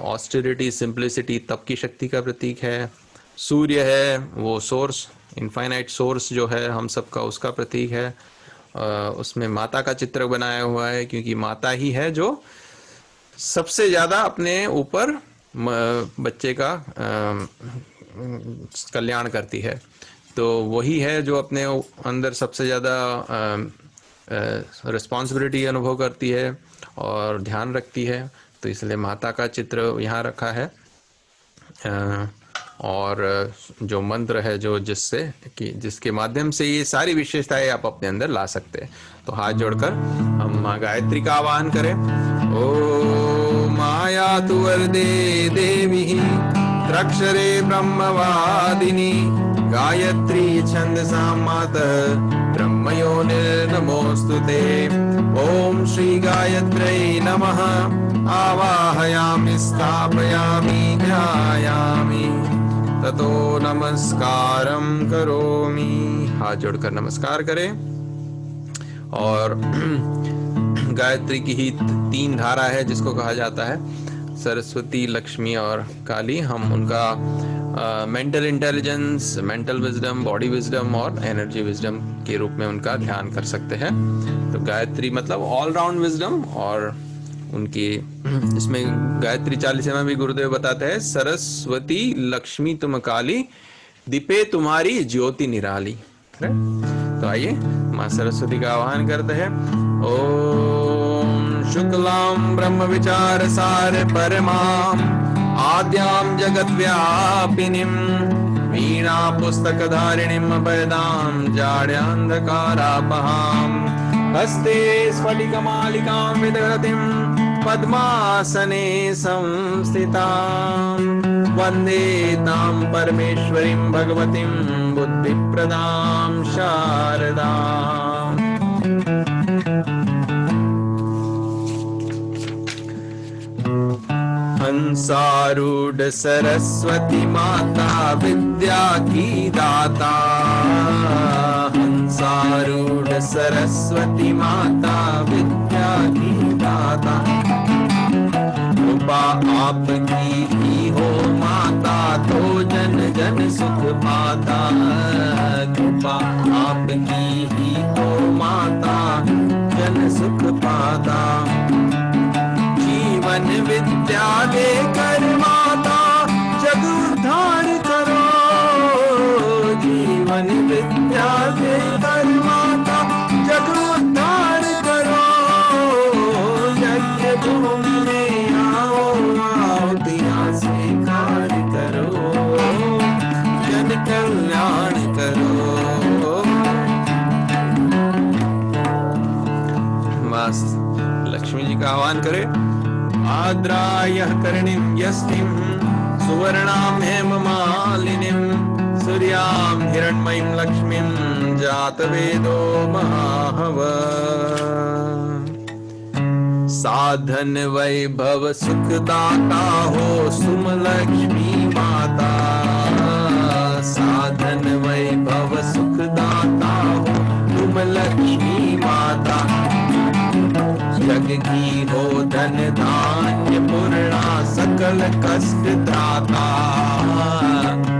Speaker 1: ऑस्टेरिटी, सिंप्लिसिटी, तप की शक्ति का प्रतीक है। सूर्य है वो सोर्स, इनफाइनाइट सोर्स जो है हम सबका, उसका प्रतीक है। उसमें माता का चित्र बनाया हुआ है, क्योंकि माता ही है जो सबसे ज्यादा अपने ऊपर बच्चे का कल्याण करती है। तो वही है जो अपने अंदर सबसे ज्यादा रिस्पॉन्सिबिलिटी अनुभव करती है और ध्यान रखती है। तो इसलिए माता का चित्र यहाँ रखा है। और जो मंत्र है जो जिसके माध्यम से ये सारी विशेषताएं आप अपने अंदर ला सकते हैं। तो हाथ जोड़कर हम गायत्री का आवाहन करें। ओ माया तु वरदे देवी त्र्यक्षरे ब्रह्मवादिनी गायत्री छंदसा मातः ब्रह्मयोनिर्नमोस्तुते। ओम श्री गायत्र्यै नमः। आवाहयामि, स्थापयामि, ध्यायामि, ततो नमस्कारं करोमि। हाथ जोड़कर नमस्कार करें। और गायत्री की ही 3 धारा है जिसको कहा जाता है सरस्वती, लक्ष्मी और काली। हम उनका mental intelligence, mental wisdom, body wisdom और एनर्जी विजडम के रूप में उनका ध्यान कर सकते हैं। तो गायत्री मतलब ऑल राउंड विजडम। और उनकी इसमें गायत्री चालीसा में भी गुरुदेव बताते हैं, सरस्वती लक्ष्मी तुम काली, दीपे तुम्हारी ज्योति निराली। तो आइए माँ सरस्वती का आह्वान करते हैं। ओम शुक्लां ब्रह्म विचार सार परमां आद्यां जगत व्यापिनीं वीणा पुस्तक धारिणीं अभयदां जाड्यान्धकारापहां हस्ते स्फटिकमालिकां विदधतीं पद्मासने संस्थितां वन्दे तां परमेश्वरीं भगवतीं बुद्धिप्रदां शारदाम्। हंसारूढ़ सरस्वती माता विद्या की दाता। हंसारूढ़ सरस्वती माता विद्या की दाता। कृपा आपकी ही हो माता तो जन जन सुख पाता। कृपा आपकी ही हो माता जन सुख पाता। जीवन विद्या देकर माता जग उद्धार करो। जीवन विद्या देकर माता जग उद्धार करो। यज्ञ भूमि में आओ, आहुतियां स्वीकार करो। जन कल्याण करो। मस्त लक्ष्मी जी का आह्वान करें। आद्रायः करणीं यस्मिं सुवर्णां हेममालिनीं सूर्यां हिरण्मयीं लक्ष्मीं जातवेदो महाहवः। साधन वैभव सुखदाता हो सुम लक्ष्मी माता। साधन वैभव सुखदाता हो तुम लक्ष्मी माता। जग की हो धन धान्य पूर्णा सकल कष्ट त्राता।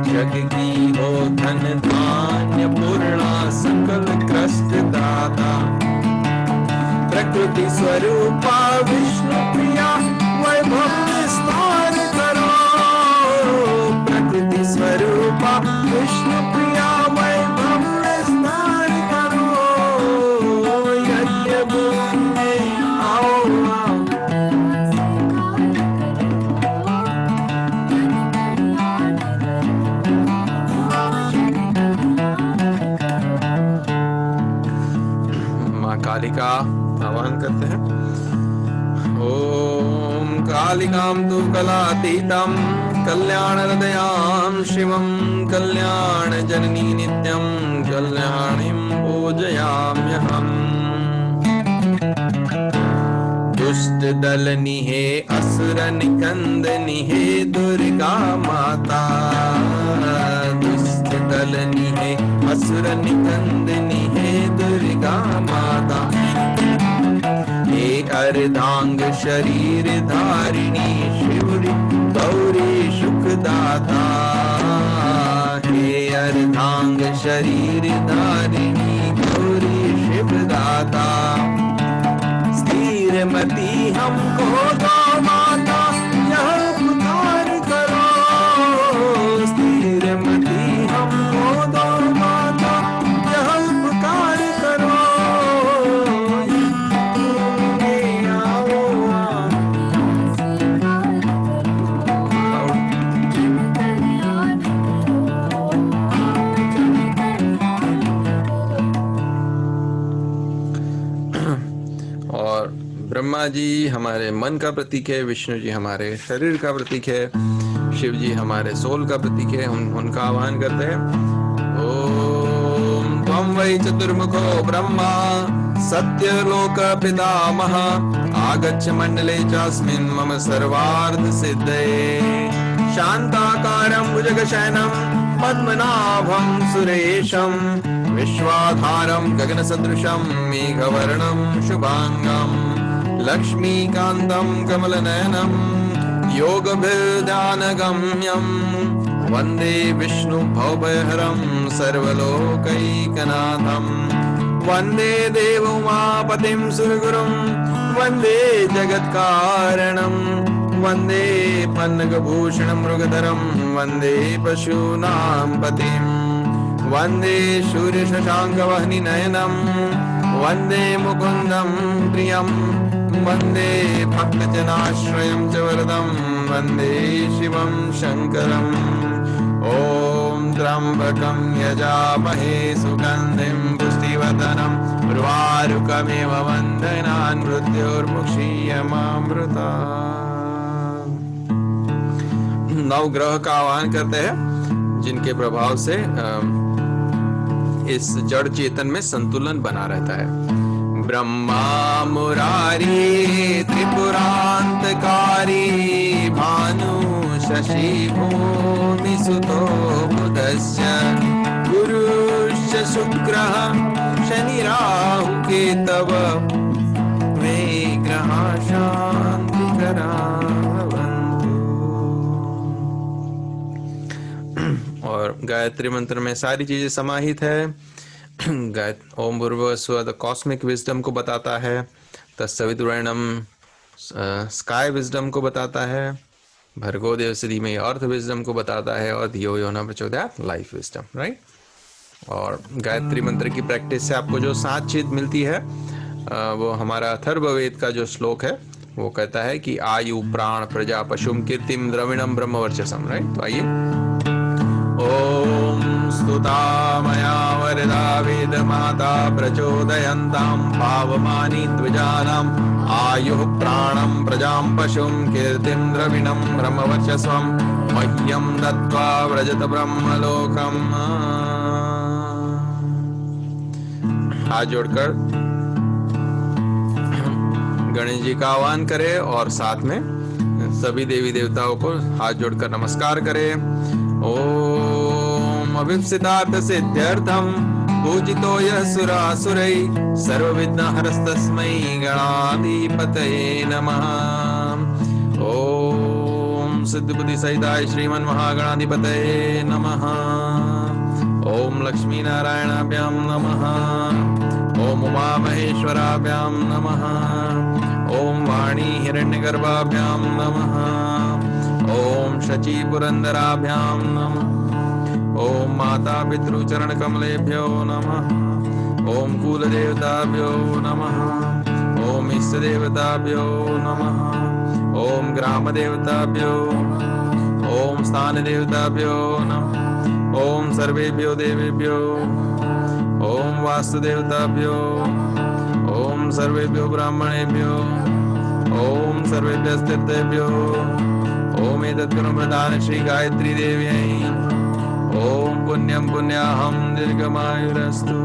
Speaker 1: जग की हो धन धान्य पूर्णा सकल कष्ट त्राता। प्रकृति स्वरूपा विष्णु प्रिया वैभव विस्तार करो। प्रकृति स्वरूपा विष्णु प्रिया वैभव विस्तार करो। यज्ञ भूमि आओ आओ। माँ कालिका आह्वान करते हैं। ओम कालिकां तु कलातीतं कल्याण हृदयां शिवं कल्याण जननी नित्यं कल्याणीं पूजयाम्यहम्। दुष्ट दल निहे असुर निकंद निहे दुर्गा माता। दुष्ट दल निहे असुर निकंद निहे दुर्गा माता। हे अर्धांग शरीर धारिणी शिवरी गौरी सुखदाता। हे अर्धांग शरीर धारिणी गौरी शिवदाता। स्थिर मति हमको दो माता यह पुकार करो। स्थिर मति हमको दो माता यह पुकार करो। और ब्रह्मा जी हमारे मन का प्रतीक है, विष्णु जी हमारे शरीर का प्रतीक है, शिव जी हमारे सोल का प्रतीक है। उनका आह्वान करते हैं। ओम त्वं वै चतुर्मुखो ब्रह्मा सत्यलोक पितामह। आगच्छ मंडले चास्मिन् मम सर्वार्थ सिद्धये। शान्ताकारं भुजगशयनं पद्मनाभं सुरेशं। विश्वाधारं गगनसदृशं मेघवर्णं शुभांगं। लक्ष्मीकान्तं कमलनयनं योगभिर्ध्यानगम्यं। वन्दे विष्णु भवभयहरं सर्वलोकैकनाथं। वन्दे देवोमापतिं सुरगुरुं वन्दे जगत्कारणं। वन्दे पन्नगभूषणं मृगधरं वन्दे पशूनां पतिं। वन्दे सूर्यशशाङ्कवह्निनयनं वन्दे मुकुन्दं प्रियं। वन्दे भक्तजनाश्रयं च वरदं वन्दे शिवं शङ्करम्। ॐ त्र्यम्बकं यजामहे सुगन्धिं पुष्टिवर्धनं। उर्वारुकमिव बन्धनान् मृत्योर्मुक्षीयमामृता। नवग्रह का आह्वान करते हैं जिनके प्रभाव से इस जड़ चेतन में संतुलन बना रहता है। ब्रह्मा मुरारी त्रिपुरांतकारी भानु शशि भूमि सुतो बुधस्य। गुरुश्च शुक्रः शनि राहु केतव। वे ग्रहा शान्तिकरा भवन्तु। और गायत्री मंत्र में सारी चीजें समाहित है। ओम भूर्भुवस्सुः द कॉस्मिक विजडम को बताता है। तत्सवितुर्वरेण्यम स्काई विजडम को बताता है। भर्गो देवस्य धीमहि अर्थ विजडम को बताता है। और धियो यो न प्रचोदयात् लाइफ विजडम, राइट। और गायत्री मंत्र की प्रैक्टिस से आपको जो 7 चीज मिलती है वो हमारा अथर्ववेद का जो श्लोक है वो कहता है कि आयु प्राण प्रजा पशुम कीर्तिम द्रविणम ब्रह्मवर्चसम, राइट। तो आइए। ओम स्तुता मया वरदा वेद माता प्रचोदयन्तां पावमानि द्विजानाम्। आयुः प्राणं प्रजां पशुं कीर्तिं द्रविणं ब्रह्मवर्चस्वं। मह्यं दत्त्वा व्रजत ब्रह्मलोकम्। हाथ जोड़कर गणेश जी का आह्वान करें और साथ में सभी देवी देवताओं को हाथ जोड़कर नमस्कार करें। ओम अभिप्सितार्थ सिद्ध्यर्थम पूजितो यः सुरासुरैः सर्वविघ्नहरस्तस्मै गणाधिपतये नमः। ओम सिद्धबुद्धि सहिताय श्रीमन् महागणाधिपतये नमः। ओम लक्ष्मी नारायणाभ्यां नमः। ओम उमा महेश्वराभ्यां नमः। ओम वाणी हिरण्यगर्भाभ्यां नमः। ओम शची पुरंदराभ्यां नमः। ओम माता पितृचरण कमलेभ्यो नमः। ओम कुल देवताभ्यो नमः। ओम इष्ट देवताभ्यो नमः। ओम ग्राम देवताभ्यो, ओम स्थान देवताभ्यो नमः। ओम सर्वेभ्यो देवेभ्यो, ओम वास्तुदेवताभ्यो, ओम सर्वेभ्यो ब्राह्मणेभ्यो, ओम सर्वेभ्यः स्थितेभ्यो, ओम एतद्गुणप्रधान श्री गायत्री देव्यै, ओम पुण्यं पुण्याहं दीर्घमायुरस्तु।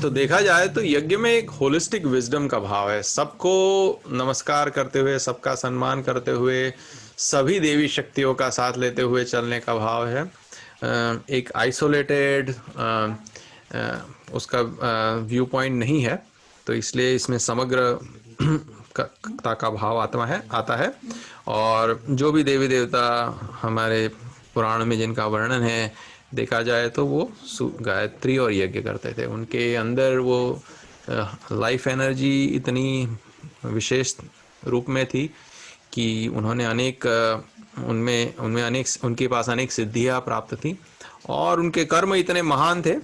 Speaker 1: तो देखा जाए तो यज्ञ में एक होलिस्टिक विजडम का भाव है। सबको नमस्कार करते हुए, सबका सम्मान करते हुए, सभी देवी शक्तियों का साथ लेते हुए चलने का भाव है। एक आइसोलेटेड उसका व्यू पॉइंट नहीं है, तो इसलिए इसमें समग्र का भाव आता है। और जो भी देवी देवता हमारे पुराण में जिनका वर्णन है, देखा जाए तो वो गायत्री और यज्ञ करते थे। उनके अंदर वो लाइफ एनर्जी इतनी विशेष रूप में थी कि उन्होंने उनके पास अनेक सिद्धियां प्राप्त थी, और उनके कर्म इतने महान थे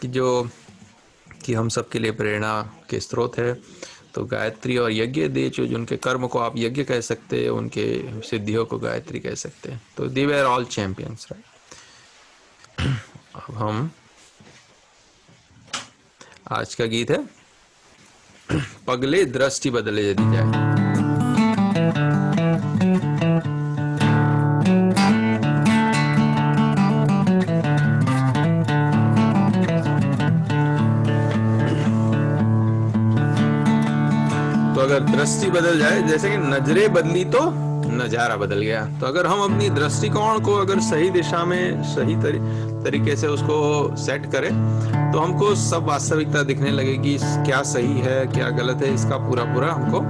Speaker 1: कि हम सबके लिए प्रेरणा के स्रोत है। तो गायत्री और यज्ञ जो उनके कर्म को आप यज्ञ कह सकते हैं, उनके सिद्धियों को गायत्री कह सकते हैं। तो दे वर ऑल चैंपियंस, राइट। अब हम आज का गीत है पगले दृष्टि बदले यदि जाए। तो अगर दृष्टि बदल जाए, जैसे कि नजरें बदली तो नजारा बदल गया। तो अगर हम अपनी दृष्टिकोण को अगर सही दिशा में सही तरीके से उसको सेट करें, तो हमको सब वास्तविकता दिखने लगेगी। क्या सही है, क्या गलत है, इसका पूरा हमको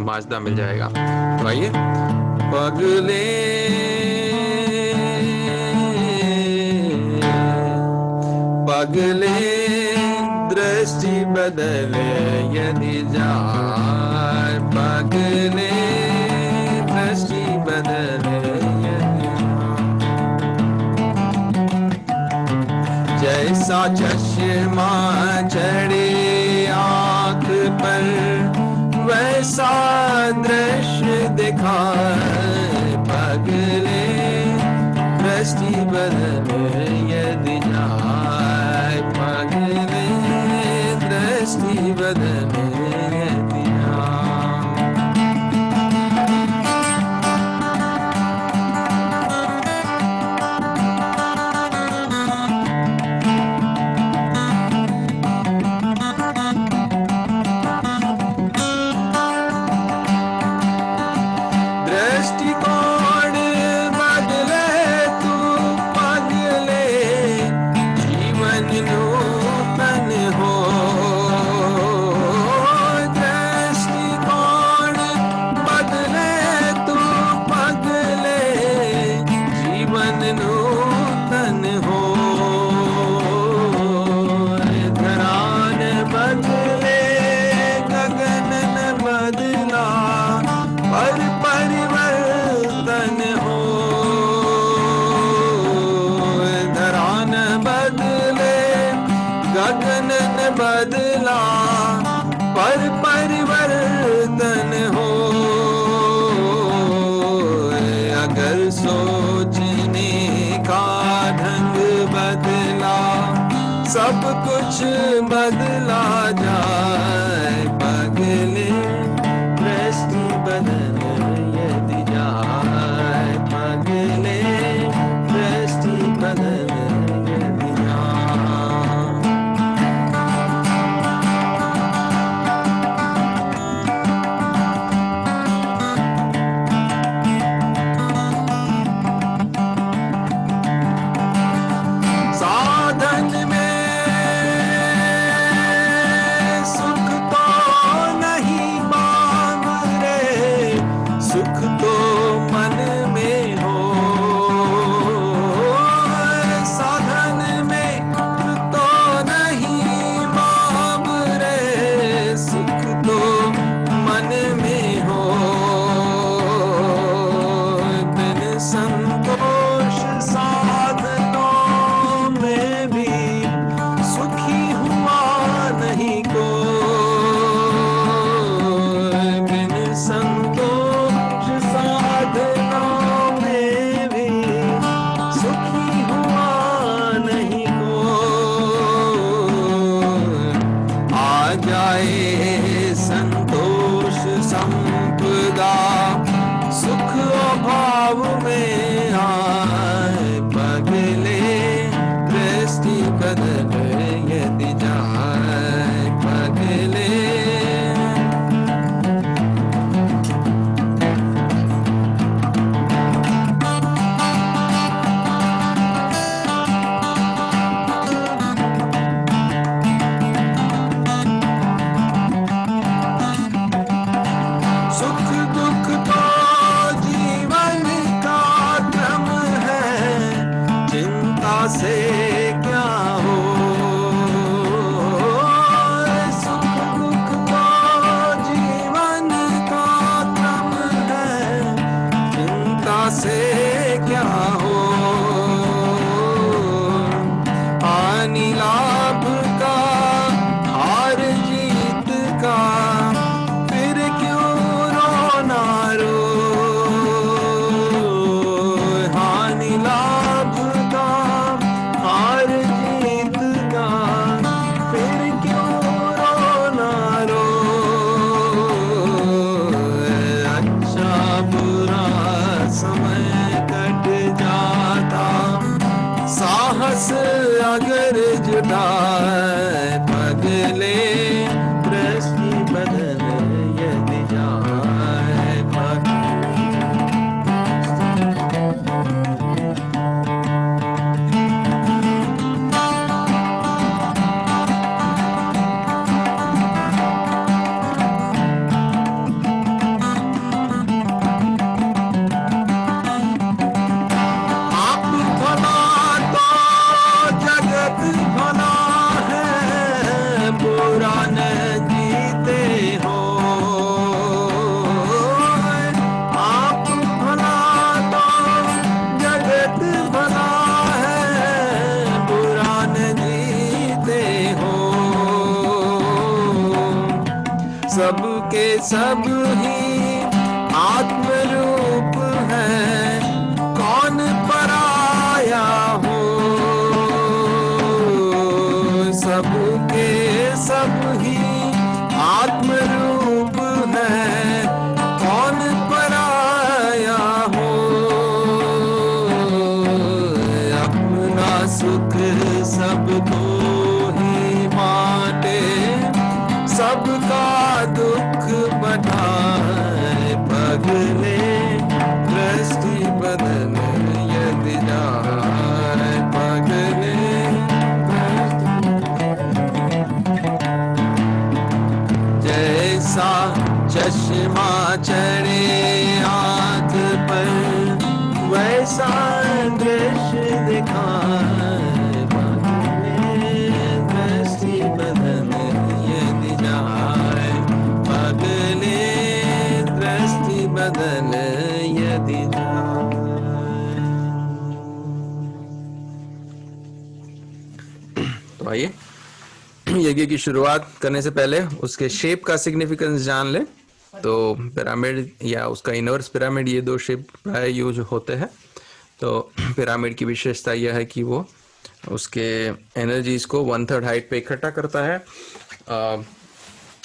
Speaker 1: माजदा मिल जाएगा। तो आइए, पगले पगले दृष्टि बदले यदि जाए, पगले दृष्टि बदले यदि जाए। जैसा चश्मा चढ़े आँख पर, वैसा दृश्य दिखाए, पगले दृष्टि बदले यदि जाए, पगले दृष्टि बदले यदि दृष्टिकोण बदले तू पगले, जीवन नूतन हो। दृष्टिकोण बदले तू पगले, जीवन नूतन हो। धरान बदले गगन न बदला, पर परिवर्तन हो। धरान बदले गगन न बदला, पर परिवर्तन हो। अगर सोचने का ढंग बदला, सब कुछ बदला जाए, पगले दृष्टि बदले यदि जाए, पगले दृष्टि बदले यदि जाए। जुटाए, पगले दृष्टि बदन यदि जाए, सबके सब ही आत्म रूप है, कौन पराया हो। सबके सब ही आत्म रूप है, कौन पराया हो। अपना सुख सबको ही बांटे, सबका दुख बढ़ाए, पगले दृष्टि बदन यदि जाए, पगले जैसा चश्मा चढ़े हाथ पर, वैसा दृश्य दिखाए, पगले दृष्टि बदन यदि जाए, पगले दृष्टि बदन यदि जाए। तो आइए यज्ञ की शुरुआत करने से पहले उसके शेप का सिग्निफिकेंस जान ले। तो पिरामिड या उसका इनवर्स पिरामिड, ये दो शेप प्राय यूज होते हैं। तो पिरामिड की विशेषता यह है कि वो उसके एनर्जीज को 1/3 हाइट पे इकट्ठा करता है,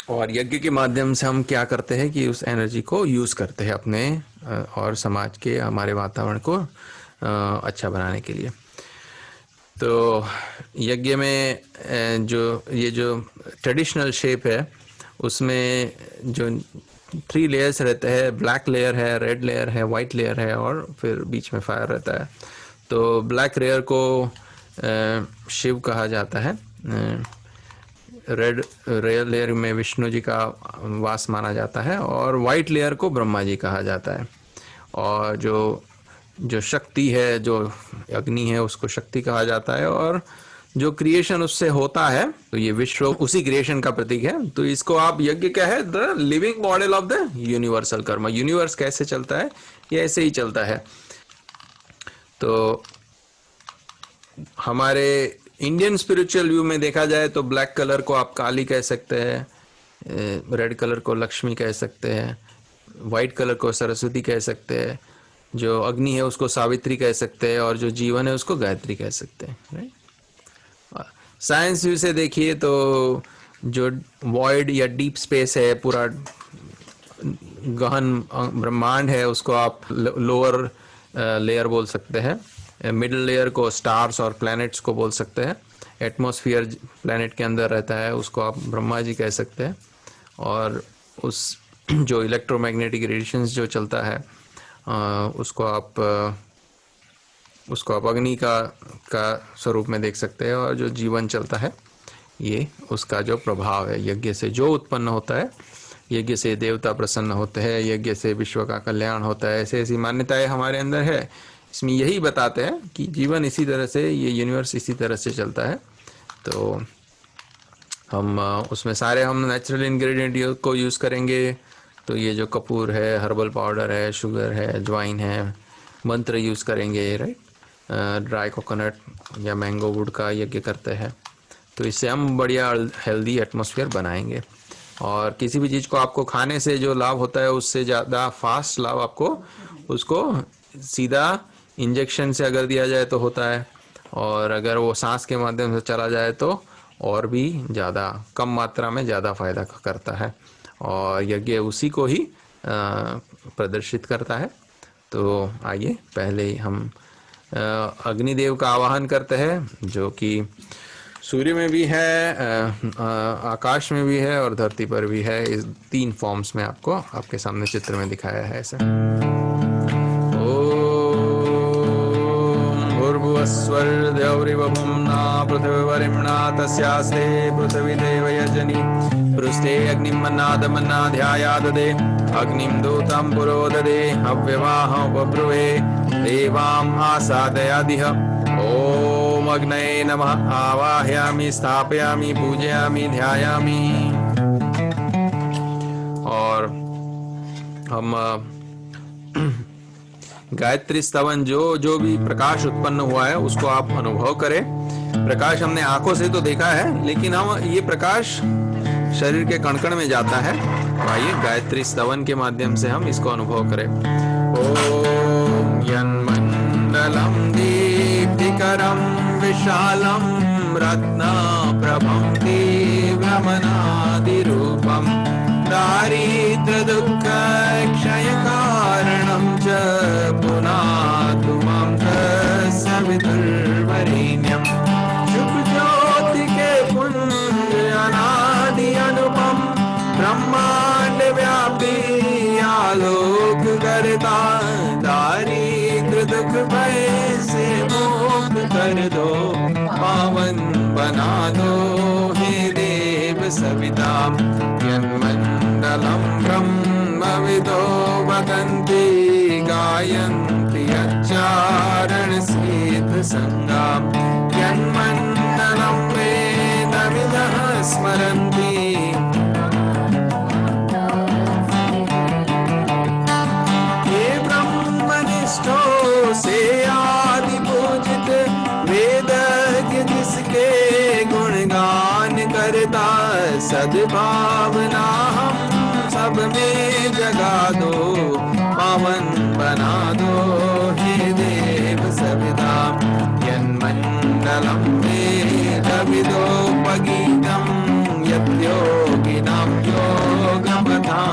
Speaker 1: और यज्ञ के माध्यम से हम क्या करते हैं कि उस एनर्जी को यूज करते हैं अपने और समाज के, हमारे वातावरण को अच्छा बनाने के लिए। तो यज्ञ में जो ये जो ट्रेडिशनल शेप है, उसमें जो 3 लेयर्स रहते हैं, ब्लैक लेयर है, रेड लेयर है, वाइट लेयर है, और फिर बीच में फायर रहता है। तो ब्लैक लेयर को शिव कहा जाता है, रेड लेयर में विष्णु जी का वास माना जाता है, और वाइट लेयर को ब्रह्मा जी कहा जाता है। और जो शक्ति है, जो अग्नि है, उसको शक्ति कहा जाता है, और जो क्रिएशन उससे होता है, तो ये विश्व उसी क्रिएशन का प्रतीक है। तो इसको आप यज्ञ क्या है, the living model of the universal कर्म। यूनिवर्स कैसे चलता है, ये ऐसे ही चलता है। तो हमारे इंडियन स्पिरिचुअल व्यू में देखा जाए तो ब्लैक कलर को आप काली कह सकते हैं, रेड कलर को लक्ष्मी कह सकते हैं, व्हाइट कलर को सरस्वती कह सकते हैं, जो अग्नि है उसको सावित्री कह सकते हैं, और जो जीवन है उसको गायत्री कह सकते हैं, राइट। साइंस व्यू से देखिए तो जो वॉइड या डीप स्पेस है, पूरा गहन ब्रह्मांड है, उसको आप लोअर लेयर बोल सकते हैं। मिडिल लेयर को स्टार्स और प्लैनेट्स को बोल सकते हैं। एटमॉस्फेयर प्लैनेट के अंदर रहता है, उसको आप ब्रह्मा जी कह सकते हैं। और उस जो इलेक्ट्रोमैग्नेटिक रेडिएशंस जो चलता है, उसको आप अग्नि का स्वरूप में देख सकते हैं। और जो जीवन चलता है, ये उसका जो प्रभाव है, यज्ञ से जो उत्पन्न होता है, यज्ञ से देवता प्रसन्न होते हैं, यज्ञ से विश्व का कल्याण होता है, ऐसी ऐसी मान्यताएं हमारे अंदर है। इसमें यही बताते हैं कि जीवन इसी तरह से, ये यूनिवर्स इसी तरह से चलता है। तो हम उसमें सारे हम नेचुरल इंग्रेडिएंट को यूज़ करेंगे। तो ये जो कपूर है, हर्बल पाउडर है, शुगर है, अजवाइन है, मंत्र यूज़ करेंगे, राइट। ड्राई कोकोनट या मैंगो वुड का यज्ञ करते हैं। तो इससे हम बढ़िया हेल्दी एटमॉस्फेयर बनाएंगे। और किसी भी चीज़ को आपको खाने से जो लाभ होता है, उससे ज़्यादा फास्ट लाभ आपको उसको सीधा इंजेक्शन से अगर दिया जाए तो होता है, और अगर वो सांस के माध्यम से चला जाए तो और भी ज़्यादा कम मात्रा में ज़्यादा फायदा करता है। और यज्ञ उसी को ही प्रदर्शित करता है। तो आइए पहले हम अग्निदेव का आवाहन करते हैं, जो कि सूर्य में भी है, आकाश में भी है और धरती पर भी है। इस 3 फॉर्म्स में आपको आपके सामने चित्र में दिखाया है ऐसे। ओम भूर्भुवस्वर्धौरिवभुम्ना पृथिवीवरिम्णा तस्यास्ते पृथिवी देवयजनी पृष्ठे अग्निमन्नादमन्नाध्यायाददे अग्निं दूतं पुरोददे हव्यवाहमुपब्रुवे देवाम् आसादयादिह। ओम अग्नये नमः आवाहयामि स्थापयामि पूजयामि ध्यायामि। और हम गायत्री स्तवन जो भी प्रकाश उत्पन्न हुआ है उसको आप अनुभव करें। प्रकाश हमने आंखों से तो देखा है, लेकिन हम ये प्रकाश शरीर के कण-कण में जाता है। तो आइए गायत्री स्तवन के माध्यम से हम इसको अनुभव करें। ओम यन्मण्डलं दीप्तिकरं विशालं रत्नप्रभं तीव्रमनादिरूपं दारिद्र्यदुःखक्षयकारणं च पुनातु मां तस्य विदुर्वरेण्यं शुभज्योतिके पुण्य अनादि अनुपम ब्रह्मांड व्यापी आलोक करता दारिद्र्य दुख भय से मुक्त कर दो पावन बना दो हे देव सविता। यन्मण्डलं ब्रह्मविदो वदन्ति गायन्ति यच्चारण सिद्धसङ्गां यन्मण्डलं वेदविदः स्मरन्ति। ये ब्रह्मनिष्ठों से आदि पूजित वेदज्ञ जिसके गुणगान करता सद्भावना हम सब में जगा दो पावन बना दो हे देव सविता। यन्मण्डलं वेदविदोपगीतं यद्योगिनां योगपथानुगम्यं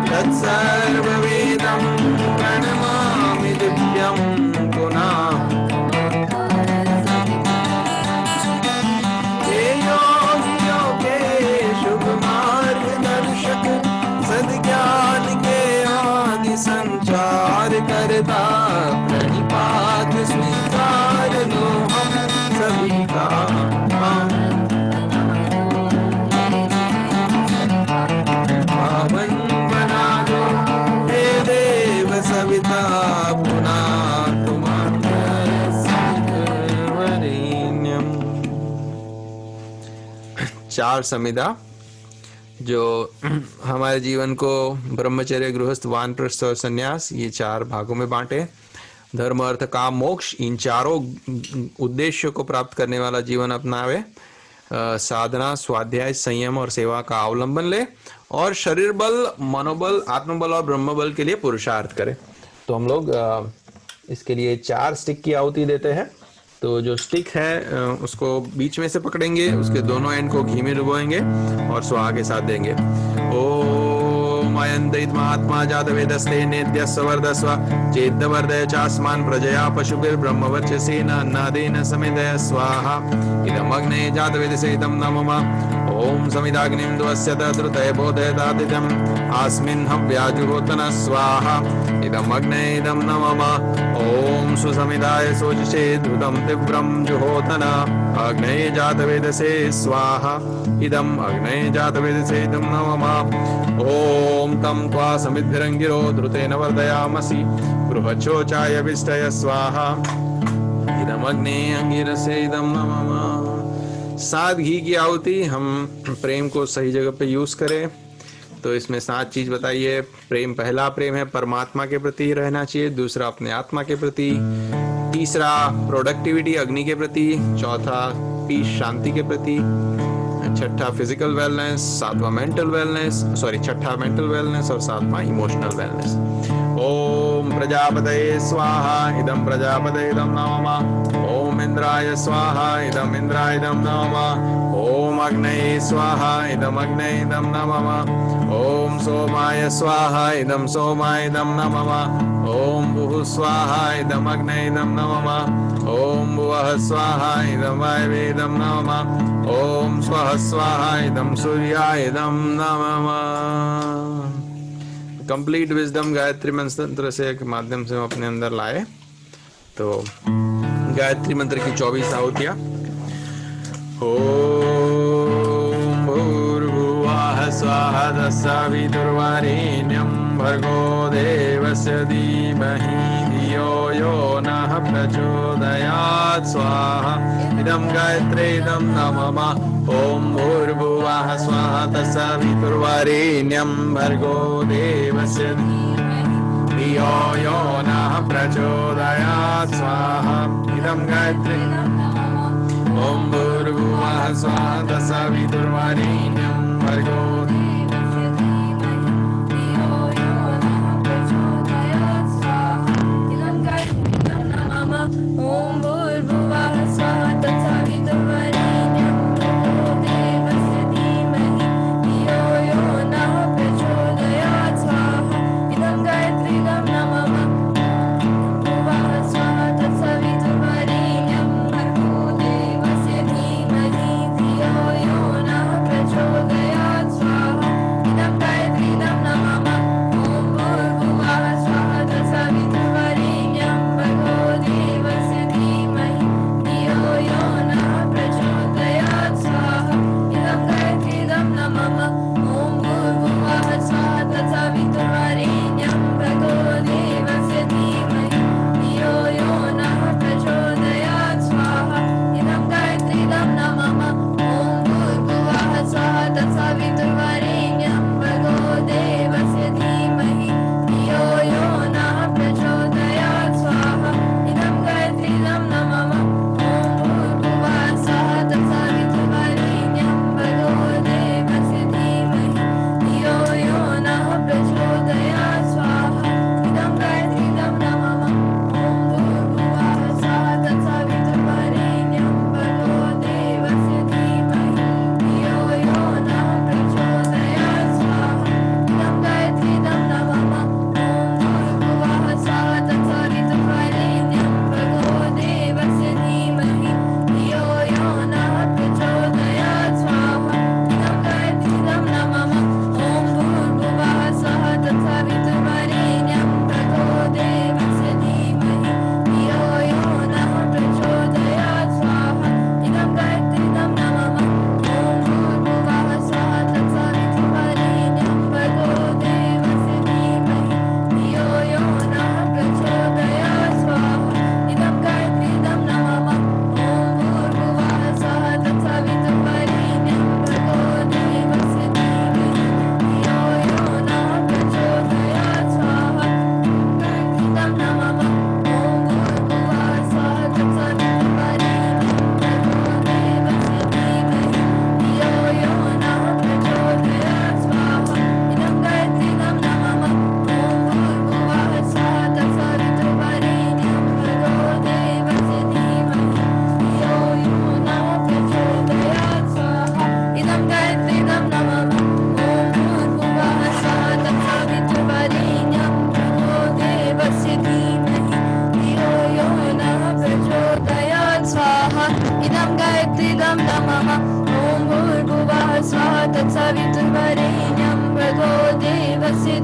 Speaker 1: तत्सर्ववेदं प्रणमामि दिव्यं पुनः। हे योगियों के शुभ मार्गदर्शक सद्ज्ञान के आदि संचार करता प्रणिपात स्वीकार लो हम सभी का। पावन बना दो हे देव सविता पुनः तुम्हारेण्यम। 4 संविदा जो हमारे जीवन को ब्रह्मचर्य, गृहस्थ, वानप्रस्थ और संन्यास, ये 4 भागों में बांटे। धर्म, अर्थ, काम, मोक्ष, इन चारों उद्देश्यों को प्राप्त करने वाला जीवन अपनावे। साधना, स्वाध्याय, संयम और सेवा का अवलंबन ले और शरीर बल, मनोबल, आत्मबल और ब्रह्म बल के लिए पुरुषार्थ करे। तो हम लोग इसके लिए 4 स्टिक की आहुति देते हैं। तो जो स्टिक है उसको बीच में से पकड़ेंगे, उसके दोनों एंड को घी में डुबोएंगे और स्वाहा के साथ देंगे। ओम अयंत महात्मा जात वेदस्ते नेद्यस्वर्धस्व चेद्वर्धय चास्मान् प्रजया पशुभिर ब्रह्मवर्चसेन अन्नादेन समिदय स्वाहा। इदम् अग्ने जात वेदसे इदं नमः। ओम समिदाग्निं द्वस्य तद्रुतय बोधयदादित्यम् अस्मिन् हव्याजुहोतन स्वाहा। इदम् अग्ने इदं नमः। ओम सुसमिदाय सोचिषे धृतं तीव्रं जुहोतन अग्ने जात वेदसे स्वाहा। इदम् अग्ने जात वेदसे इदं नमः। ओम तं त्वा समिद्भिरङ्गिरो धृतेन वर्धयामसि बृहच्छोचाय विष्टय स्वाहा। इदम् अग्ने अंगिरसे इदं नमः। 7 घी की आहुति हम प्रेम को सही जगह पे यूज करें। तो इसमें 7 चीज बताइए। प्रेम, पहला प्रेम है परमात्मा के प्रति रहना चाहिए, दूसरा अपने आत्मा के प्रति, तीसरा प्रोडक्टिविटी अग्नि के प्रति, चौथा पीस शांति के प्रति, छठा फिजिकल वेलनेस, सातवां मेंटल वेलनेस, छठा मेंटल वेलनेस और सातवां इमोशनल वेलनेस। ओम प्रजापतये स्वाहा। इदं प्रजापतये इदं नमः। ओम इंद्राय स्वाहा। इदं इंद्राय इदं नमः। ओम अग्नये स्वाहा इदमग्ने इदं नमः। ओम सोमाय स्वाहा इदं सोमाय इदं नमः। ओम भुः स्वाहा इदमग्ने इदं नमः। ओम भुवः स्वाहा इदं वायवे इदं नमः। ओम स्वः स्वाहा इदं सूर्याय इदं नमः। कंप्लीट विजडम गायत्री मंत्र से के माध्यम से हम अपने अंदर लाए। तो गायत्री मंत्र की 24 आहुतियां। ओम भूर्भुवः स्वाहा तत्सवितुर्वरेण्यं भर्गो देवस्य धीमहि धियो यो नः प्रचोदयात् स्वाहा इदं गायत्री इदं नमः। ओम भूर्भुवः स्वाहा तत्सवितुर्वरेण्यं भर्गो देवस्य धियो यो नः प्रचोदयात् स्वाहा इदं गायत्री। ओम भूर्भुवः स्वाहा तत्सवितुर्वरेण्यं भर्गो
Speaker 2: तत्सवितुर्वरेण्यं भर्गो देवस्य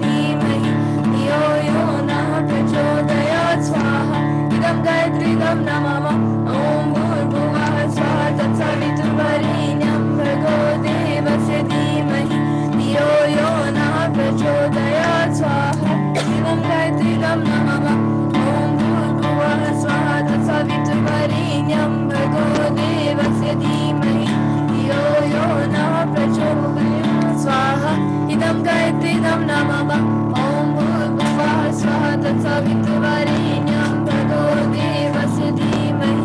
Speaker 2: धीमहि धियो यो नः प्रचोदयात् स्वाहा इदं गायत्रीदं नमः। ॐ भूर्भुवः स्वाहा तत्सवितुर्वरेण्यं भर्गो देवस्य धीमहि धियो यो नः प्रचोदयात् स्वाहा इदं गायत्रीदं नमः। ॐ भूर्भुवः स्वाहा तत्सवितुर्वरेण्यं भर्गो देवस्य धीमहि धियो यो नः प्रचोदयात् स्वाहा इदं गायत्रीदं नमः। ॐ भूर्भुवः स्वाहा तत्सवितुर्वरेण्यं भर्गो देवस्य धीमहि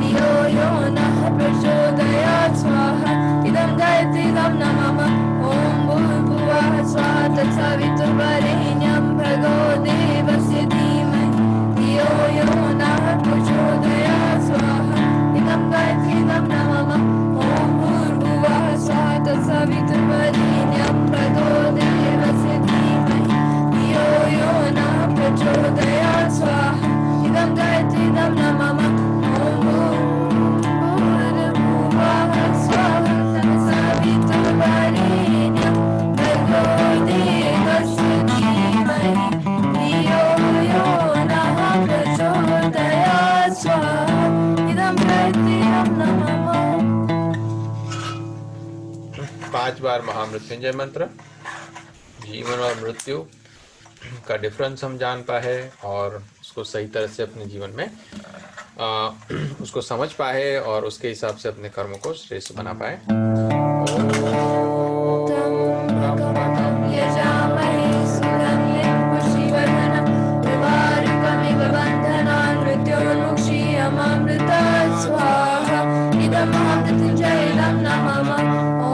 Speaker 2: धियो यो नः प्रचोदयात् स्वाहा इदं गायत्रीदं नमः। ॐ भूर्भुवः स्वाहा तत्सवितुर्वरेण्यं भर्गो देवस्य धीमहि धियो यो नः प्रचोदयात् स्वाहा इदं गायत्रीदं नमः। ॐ भूर्भुवः सवितुर्वरेण्यं भर्गो देवस्य धीमहि धियो यो नः प्रचोदयात् स्वाहा इदं गायत्रीदं न मम ॐ भूर्भुवः स्वाहा सवितुर्वरेण्यं भर्गो देवस्य धीमहि धियो यो नः प्रचोदयात् स्वाहा इदं गायत्रीदं न मम।
Speaker 1: 5 बार महामृत्युंजय मंत्र। जीवन और मृत्यु का डिफरेंस हम जान पाए और उसको सही तरह से अपने जीवन में उसको समझ पाए और उसके हिसाब से अपने कर्मों को श्रेष्ठ बना पाए। अमामृतात् स्वाहा इदमृत्युंजयं नमः ॐ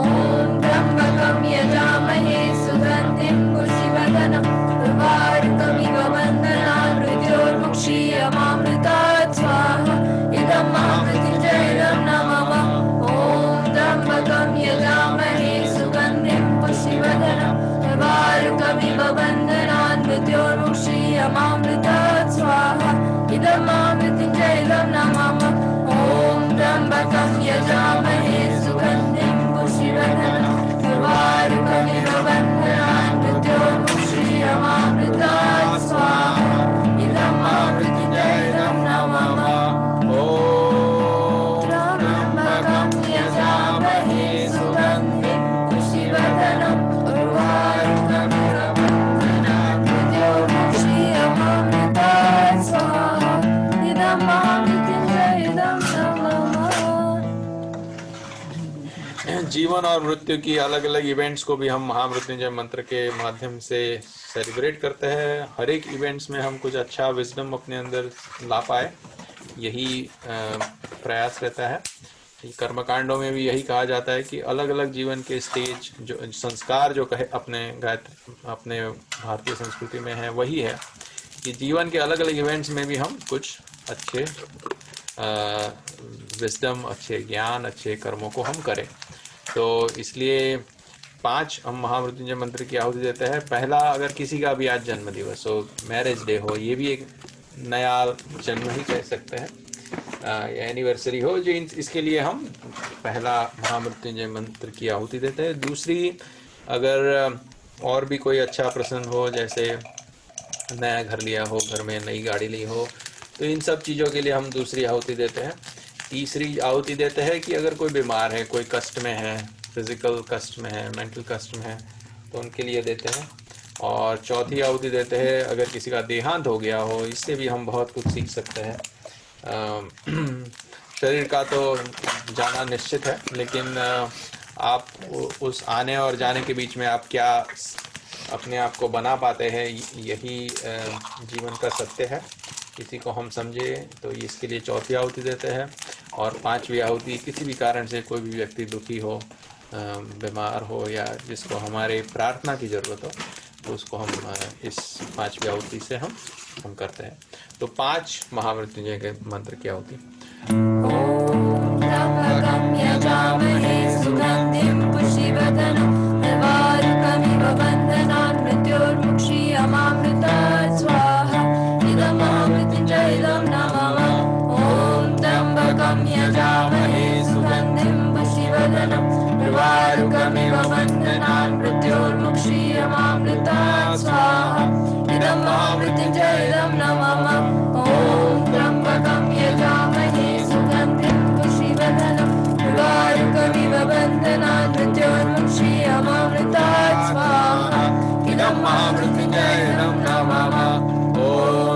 Speaker 1: त्र्यम्बकं यजामहे सुगन्धिं पुष्टिवर्धनं उर्वारुकमिव बन्धनान् मृत्योर्मुक्षीयमामृतात् स्वाहा इदमृत्युंजयं नमः ॐ त्र्यम्बकं यजामहे सुगन्धिं पुष्टिवर्धनं उर्वारुकमिव बन्धनान् मृत्योर्मुक्षीयमामृतात् स्वाहा इदमृत्युंजयं नमः। जीवन और मृत्यु की अलग अलग इवेंट्स को भी हम महामृत्युंजय मंत्र के माध्यम से सेलिब्रेट करते हैं। हर एक इवेंट्स में हम कुछ अच्छा विजडम अपने अंदर ला पाए, यही प्रयास रहता है। कर्मकांडों में भी यही कहा जाता है कि अलग अलग जीवन के स्टेज जो संस्कार जो कहे अपने भारतीय संस्कृति में है वही है कि जीवन के अलग अलग इवेंट्स में भी हम कुछ अच्छे विजडम, अच्छे ज्ञान, अच्छे कर्मों को हम करें। तो इसलिए 5 हम महामृत्युंजय मंत्र की आहुति देते हैं। पहला, अगर किसी का भी आज जन्म दिवस हो, मैरिज डे हो, ये भी एक नया जन्म ही कह सकते हैं, या एनिवर्सरी हो, जो इसके लिए हम पहला महामृत्युंजय मंत्र की आहुति देते हैं। दूसरी, अगर और भी कोई अच्छा प्रसंग हो, जैसे नया घर लिया हो, घर में नई गाड़ी ली हो, तो इन सब चीज़ों के लिए हम दूसरी आहुति देते हैं। तीसरी आहुति देते हैं कि अगर कोई बीमार है, कोई कष्ट में है, फिजिकल कष्ट में है, मेंटल कष्ट में है, तो उनके लिए देते हैं। और चौथी आहुति देते हैं अगर किसी का देहांत हो गया हो, इससे भी हम बहुत कुछ सीख सकते हैं। शरीर का तो जाना निश्चित है, लेकिन आप उस आने और जाने के बीच में आप क्या अपने आप को बना पाते हैं, यही जीवन का सत्य है। किसी को हम समझे तो इसके लिए चौथी आहुति देते हैं। और 5वीं आहुति, किसी भी कारण से कोई भी व्यक्ति दुखी हो, बीमार हो, या जिसको हमारे प्रार्थना की ज़रूरत हो, तो उसको हम इस 5वीं आहुति से हम करते हैं। तो 5 महामृत्युंजय के मंत्र की आहुति।
Speaker 2: उर्वारुकमिव बन्धनान् मृत्योर्मुक्षीयमामृतात् स्वाहा इदं महामृत्युंजयं नमः ॐ त्र्यम्बकं यजामहे सुगन्धिं पुष्टिवर्धनं उर्वारुकमिव बन्धनान् मृत्योर्मुक्षीयमामृतात् स्वाहा इदं महामृत्युंजयं नमः ॐ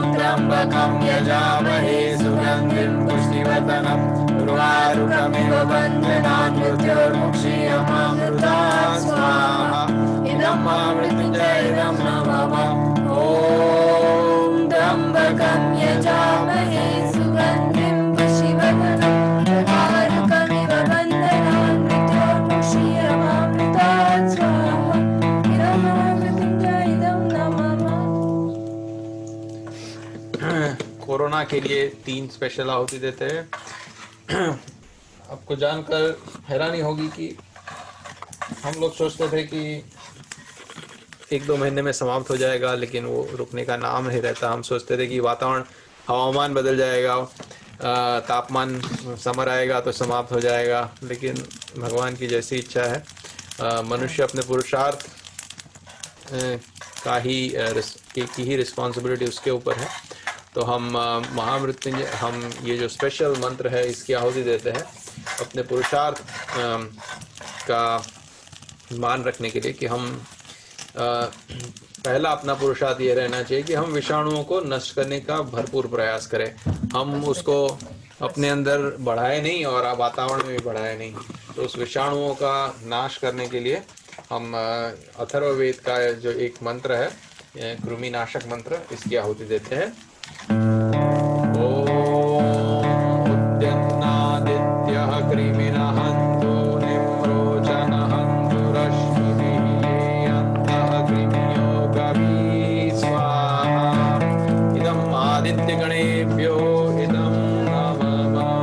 Speaker 2: त्र्यम्बकं यजामहे सुगन्धिं पुष्टिवर्धनं उर्वारुकमिव बन्धनान् मृत्योर्मुक्षीयमामृतात् स्वाहा इदं महामृत्युंजयं नमः ॐ त्र्यम्बकं यजामहे सुगन्धिं पुष्टिवर्धनं उर्वारुकमिव बन्धनान् मृत्योर्मुक्षीयमामृतात् स्वाहा इदं महामृत्युंजयं नमः।
Speaker 1: कोरोना के लिए 3 स्पेशल आहुति देते हैं। आपको जानकर हैरानी होगी कि हम लोग सोचते थे कि 1-2 महीने में समाप्त हो जाएगा, लेकिन वो रुकने का नाम नहीं रहता। हम सोचते थे कि वातावरण, हवामान बदल जाएगा, तापमान, समर आएगा तो समाप्त हो जाएगा, लेकिन भगवान की जैसी इच्छा है। मनुष्य अपने पुरुषार्थ का ही की ही रिस्पॉन्सिबिलिटी उसके ऊपर है। तो हम महामृत्युंजय, हम ये जो स्पेशल मंत्र है इसकी आहुति देते हैं अपने पुरुषार्थ का मान रखने के लिए कि हम पहला अपना पुरुषार्थ ये रहना चाहिए कि हम विषाणुओं को नष्ट करने का भरपूर प्रयास करें। हम उसको अपने अंदर बढ़ाए नहीं और वातावरण में भी बढ़ाए नहीं। तो उस विषाणुओं का नाश करने के लिए हम अथर्ववेद का जो एक मंत्र है, कृमिनाशक मंत्र, इसकी आहुति देते हैं। उद्यन्नादित्यः कृमिणः हन्तु निम्रोचनः हन्तु रश्मिभिः अन्तः कृमियो गवी स्वाहा। इदम् आदित्यगणेभ्यो इदं नमः।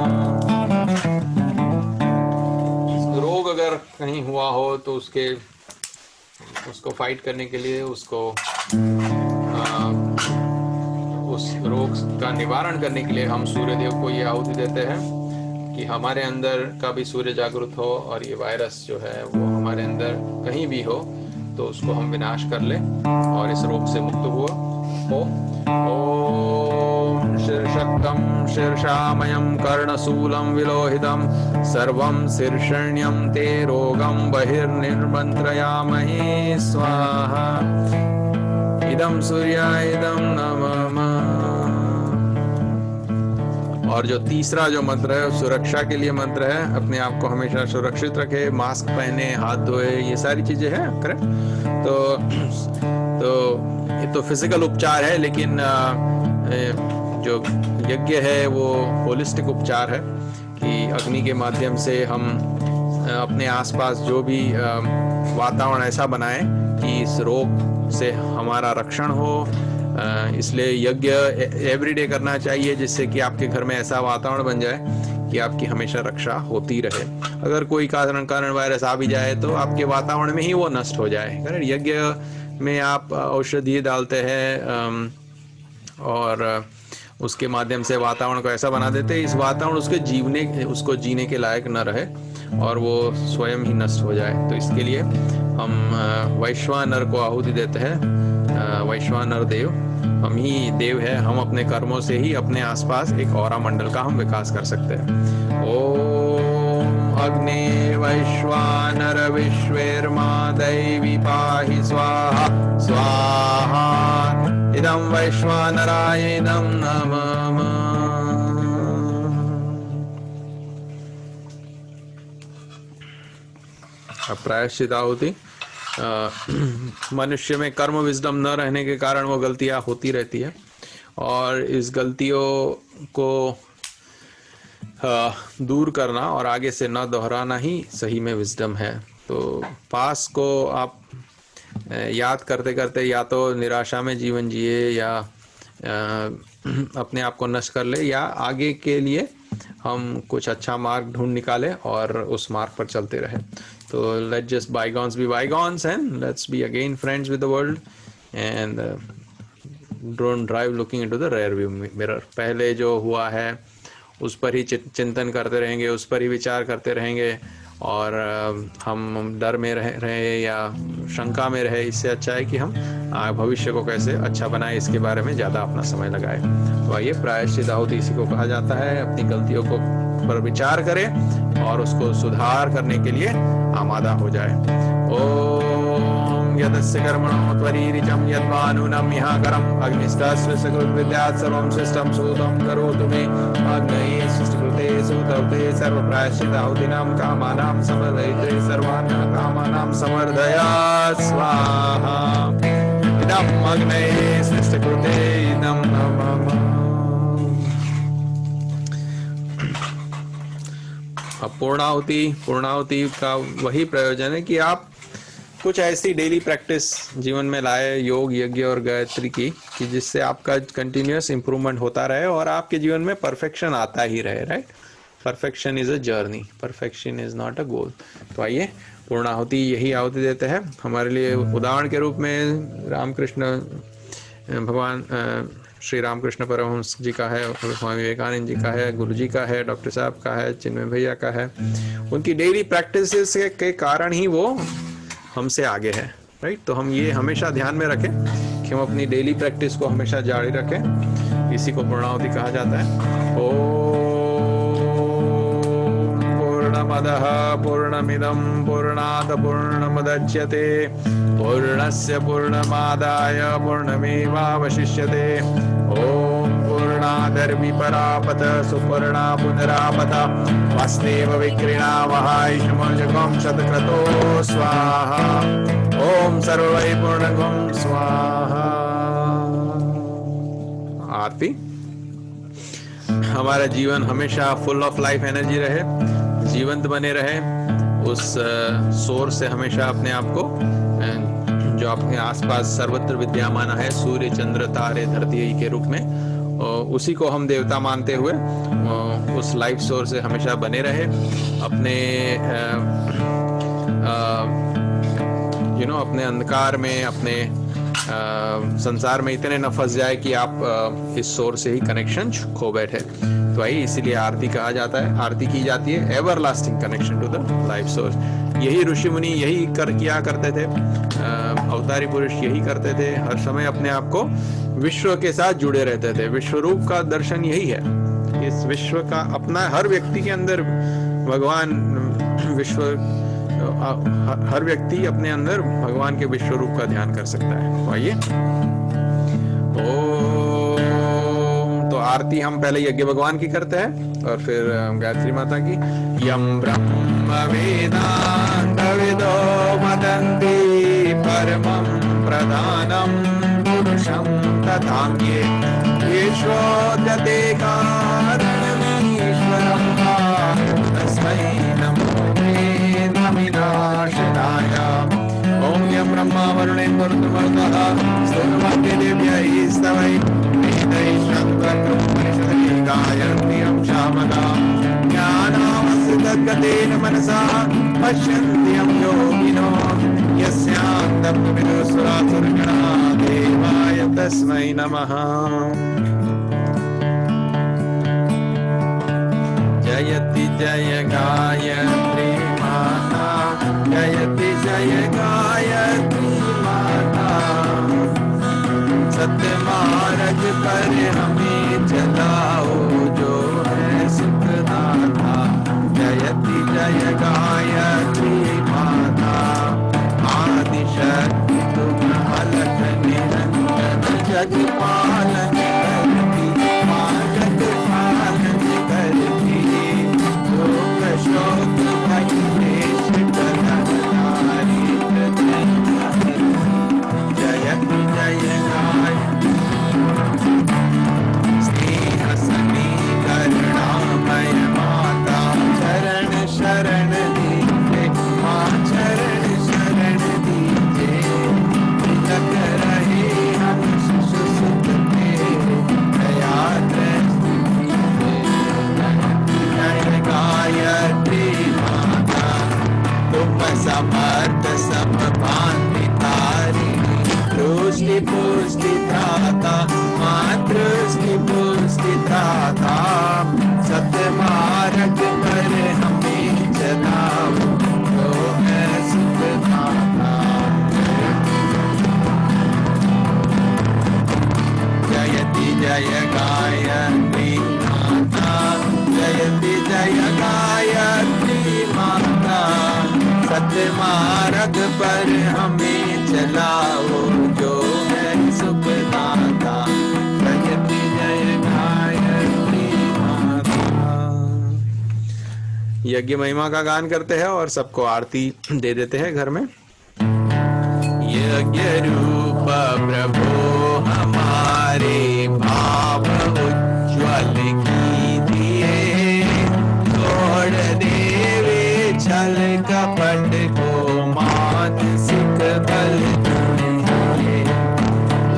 Speaker 1: रोग अगर कहीं हुआ हो तो उसको फाइट करने के लिए, उस रोग का निवारण करने के लिए हम सूर्य देव को ये आहुति देते हैं कि हमारे अंदर का भी सूर्य जागृत हो और ये वायरस जो है वो हमारे अंदर कहीं भी हो तो उसको हम विनाश कर ले और इस रोग से मुक्त हो। ओम शीर्षक्तम शीर्षामयम कर्णशूलम विलोहितम सर्वं शीर्षण्यं ते रोगं बहिर्निर्मंत्रयामहे स्वाहा। इदं सूर्याय इदं नमः। और जो तीसरा जो मंत्र है सुरक्षा के लिए मंत्र है, अपने आप को हमेशा सुरक्षित रखे, मास्क पहने, हाथ धोए, ये सारी चीजें हैं, करेक्ट। तो ये तो फिजिकल उपचार है, लेकिन जो यज्ञ है वो होलिस्टिक उपचार है कि अग्नि के माध्यम से हम अपने आसपास जो भी वातावरण ऐसा बनाएं कि इस रोग से हमारा रक्षण हो। इसलिए यज्ञ एवरीडे करना चाहिए जिससे कि आपके घर में ऐसा वातावरण बन जाए कि आपकी हमेशा रक्षा होती रहे। अगर कोई कारण वायरस आ भी जाए तो आपके वातावरण में ही वो नष्ट हो जाए। यज्ञ में आप औषधि डालते हैं और उसके माध्यम से वातावरण को ऐसा बना देते हैं इस वातावरण उसको जीने के लायक न रहे और वो स्वयं ही नष्ट हो जाए। तो इसके लिए हम वैश्वानर को आहुति देते हैं। वैश्वानर देव हम ही देव है, हम अपने कर्मों से ही अपने आसपास एक औरा मंडल का हम विकास कर सकते हैं। ओम अग्नि वैश्वानर विश्वेर्मा दैवी पाहि स्वाहा स्वाहा। इदं वैश्वानराय इदं नमः। प्रायश्चित आहुति। मनुष्य में कर्म विजडम न रहने के कारण वो गलतियां होती रहती है और इस गलतियों को दूर करना और आगे से न दोहराना ही सही में विजडम है। तो पास को आप याद करते करते या तो निराशा में जीवन जिए या अपने आप को नष्ट कर ले, या आगे के लिए हम कुछ अच्छा मार्ग ढूंढ निकाले और उस मार्ग पर चलते रहे। तो let's just bygones be bygones and let's be again friends with the world and don't drive looking into the rear view mirror। पहले जो हुआ है उस पर ही चिंतन करते रहेंगे, उस पर ही विचार करते रहेंगे और हम डर में रहे या शंका में रहे। इससे अच्छा है कि हम भविष्य को कैसे अच्छा बनाए इसके बारे में ज़्यादा अपना समय लगाए। तो आइए, प्रायश्चित आहुति इसी को कहा जाता है। अपनी गलतियों को पर विचार करें और उसको सुधार करने के लिए आमादा हो जाए। ओम यदस्य कर्मणो त्वरीरिचं यद्वानुनं इहाकरम् अग्निष्टस्य सकृद्विद्यात् सर्वं शिष्टं सूतं करोतु मे अग्नये सृष्टिकृते सूतौते सर्वप्रायश्चित आहुतीनां कामानां समर्दयित्रे सर्वान् कामानां समर्दयात् स्वाहा। इदम् अग्नये सृष्टिकृते इदं नमः। पूर्णाहुति का वही प्रयोजन है कि आप कुछ ऐसी डेली प्रैक्टिस जीवन में लाए, योग, यज्ञ और गायत्री की, कि जिससे आपका कंटिन्यूअस इंप्रूवमेंट होता रहे और आपके जीवन में परफेक्शन आता ही रहे। Right, perfection is a journey, perfection is not a goal. तो आइए पूर्णाहुति यही आहुति देते हैं। हमारे लिए उदाहरण के रूप में रामकृष्ण भगवान श्री रामकृष्ण परमहंस जी का है, स्वामी विवेकानंद जी का है, गुरु जी का है, डॉक्टर साहब का है, चिन्मय भैया का है। उनकी डेली प्रैक्टिसेस के कारण ही वो हमसे आगे है, राइट। तो हम ये हमेशा ध्यान में रखें कि हम अपनी डेली प्रैक्टिस को हमेशा जारी रखें। इसी को पूर्णाहुति कहा जाता है। पूर्णमदः पूर्णमिदं पूर्णात् पूर्णमुदच्यते पूर्णस्य पूर्णमादाय पूर्णमेवावशिष्यते। ॐ पूर्णादर्विपरापत सुपूर्णा पुनरापता वास्तेव विक्रीणा वहायशमजगं शतक्रतो स्वाहा। ॐ सर्वै पूर्णगं स्वाहा। आरती। हमारा जीवन हमेशा फुल ऑफ लाइफ एनर्जी रहे, जीवंत बने रहे, उस सोर्स से हमेशा अपने आप को जो अपने आसपास सर्वत्र विद्यमान है, सूर्य चंद्र तारे धरती के रूप में, उसी को हम देवता मानते हुए उस लाइफ सोर्स से हमेशा बने रहे। अपने अपने अंधकार में, अपने संसार में इतने न फंस जाए कि आप इस सोर्स से ही कनेक्शन खो बैठे। तो आई इसीलिए आरती कहा जाता है, आरती की जाती है everlasting connection to the life source. यही ऋषि मुनि यही किया करते थे, अवतारी पुरुष यही करते थे, हर समय अपने आप को विश्व के साथ जुड़े रहते थे। विश्व रूप का दर्शन यही है। इस विश्व का अपना हर व्यक्ति के अंदर भगवान विश्व, हर व्यक्ति अपने अंदर भगवान के विश्व रूप का ध्यान कर सकता है। तो आइए तो आरती हम पहले यज्ञ भगवान की करते हैं और फिर गायत्री माता की। यम ब्रह्म वेदांत विदो वदन्ति परमं प्रधानम पुरुषं तथान्ये ईश्वरोच्यते कारणमीश्वरं तस्मै नमो विनाशनाय। ओम यं ब्रह्मा वरुणेन्द्रमरुतः स्तोत्रवाक्यदेव्यै स्तवै वेदैश्चन्द्रकृपनिषदे गायन्ति यं श्यामलां ज्ञानामृतगतेन मनसा पश्यन्ति यं योगिनो यस्यान्तं विदुषुरासुरगणा देवाय तस्मै नमः। जयति जय गायत्री माता, जयति जय गायत्री माता, सत्य मार्ग पर हमें चलाओ जो है सुखदाता। जयति जय गायत्री माता, आदिशक्ति तुम अलख निरंजन जग पालन करती, माँ जग पालन करती, लोक शोक भय देश कल्याणकारी प्रत्यय। जयति जय गायत्री स्नेह सनी करुणामय माता, चरण शरण दीजे माँ, चरण शरण दीजे। तिलक रहे हम शिशु सुख तेरे, दया दृष्टि दीजिए। जय गायत्री माता, तुम समर्थ सब भांति तारिणी, दृष्टि पुष्टि त्राता, माँ दृष्टि पुष्टि त्राता। सत्य मार्ग पर हमें चलाओ जो है सुखदाता। जयति जय गायत्री माता, जयति जय गायत्री माता, सत्य मार्ग पर हमें चलाओ जो है सुखदाता। जयति जय गायत्री माता। यज्ञ महिमा का गान करते हैं और सबको आरती दे देते हैं घर में। यज्ञ रूप प्रभु हमारे भाव उज्ज्वल कीजिए, छोड़ देवे छल कपट को मानसिक बल दीजिए।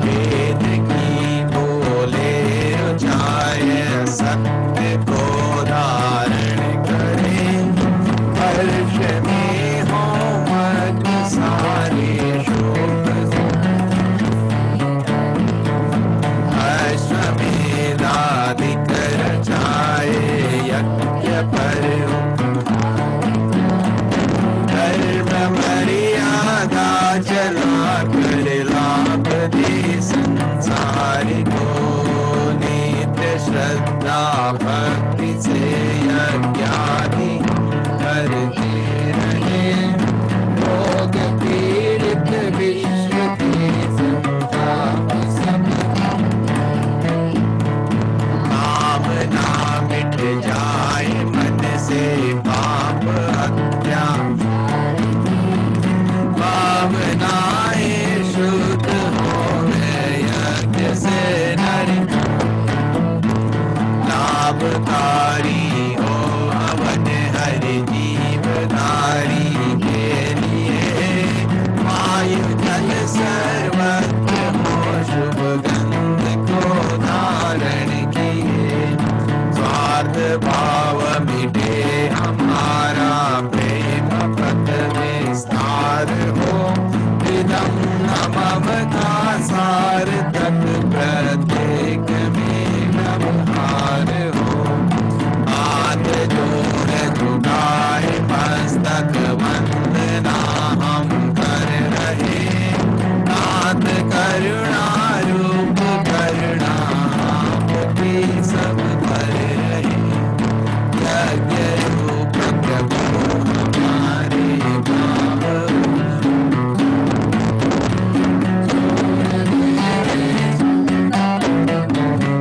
Speaker 1: वेद की बोले रुझाए, सत्य को धारण करें, हर्ष में हो संसार को नित्य श्रद्धा भक्ति से यज्ञादि करते रहे। रोग पीड़ित विश्व के संताप सब कामना मिट जाए मन से पाप हत्या भावनाएं शुद्ध होवे यज्ञ से नर लाभकारी हो हवन हर जीवधारी के लिए वायु जल सर्वत्र हो शुभ गंध को धारण किए। स्वार्थ भाव मिटे हमारा प्रेम पथ विस्तार हो विदम न ममता सार तत् प्रत्येक में व्यवहार हो। हाथ जोड़ जुटाए मस्तक वंदना हम कर रहे। नाथ करुणा रूप करुणा आपकी सब कर रहे। यज्ञ रूप प्रभु हमारे भाव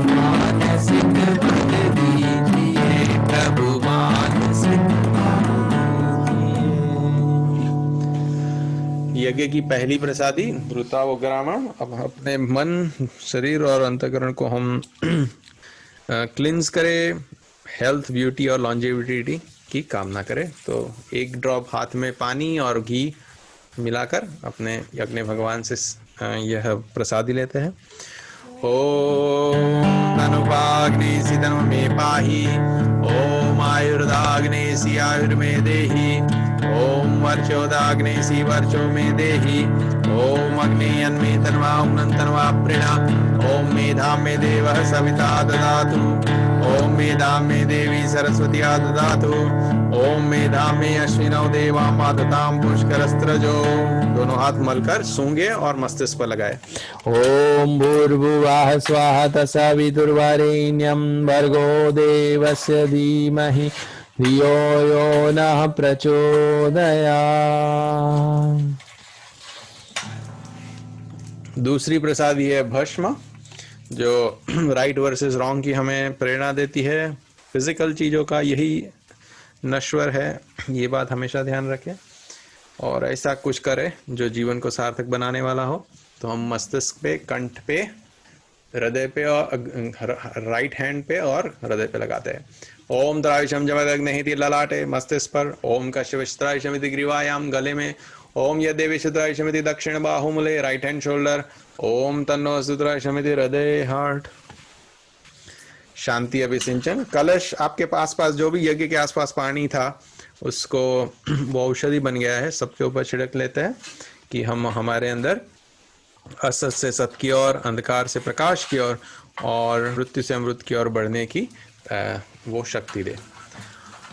Speaker 1: मानसिक बल दीजिए प्रभु मानसिक बल दीजिए। यज्ञ की पहली प्रसादी वृतावग्रामण। अब अपने मन शरीर और अंतःकरण को हम क्लिंस करें, हेल्थ ब्यूटी और लॉन्जेविटी की कामना करें। तो एक ड्रॉप हाथ में पानी और घी मिलाकर अपने यज्ञ भगवान से यह प्रसादी लेते हैं। ओम तनुवाग्नेसि तनु मे पाहि, ओम आयुर्दाग्नेसि आयुर्मे देहि, ओम वर्चोदाग्नेसि वर्चो मे देहि, ओम अग्ने अन्मे तन्वा तन्वा प्रणा, ओम मेधा मे देवः सविता ददातु, ओम मेधा मे देवी सरस्वती ददातु, ओम मेधा मे अश्विनौ देवा मातताम पुष्करस्त्रजो। दोनों हाथ मलकर सूंघे और मस्तिष्क पर लगाए।
Speaker 3: ओम भूर्भुवः स्वः तत्सवितुर्वरेण्यं भर्गो देवस्य धीमहि धियो यो नः प्रचोदयात्।
Speaker 1: दूसरी प्रसादी है भस्म, जो राइट वर्सेस रॉन्ग की हमें प्रेरणा देती है। फिजिकल चीजों का यही नश्वर है, ये बात हमेशा ध्यान रखें और ऐसा कुछ करें जो जीवन को सार्थक बनाने वाला हो। तो हम मस्तिष्क पे, कंठ पे, हृदय पे और राइट हैंड पे और हृदय पे लगाते हैं। ओम द्राविशम जमदग्निहिति ललाटे मस्तिष्क पर, ओम कश्यपश्त्राविशमिति ग्रीवायाम गले में, ओम यद्देविशद्राविशमिति दक्षिण बाहुमूले राइट हैंड शोल्डर, ओम तन्नो अस्त्रविशमिति हृदय हार्ट। शांति अभिसिंचन। कलश आपके पास जो भी यज्ञ के आसपास पानी था उसको वो औषधि बन गया है, सबके ऊपर छिड़क लेते हैं कि हम हमारे अंदर असत से सत की ओर, अंधकार से प्रकाश की ओर और मृत्यु से अमृत की ओर बढ़ने की वो शक्ति दे।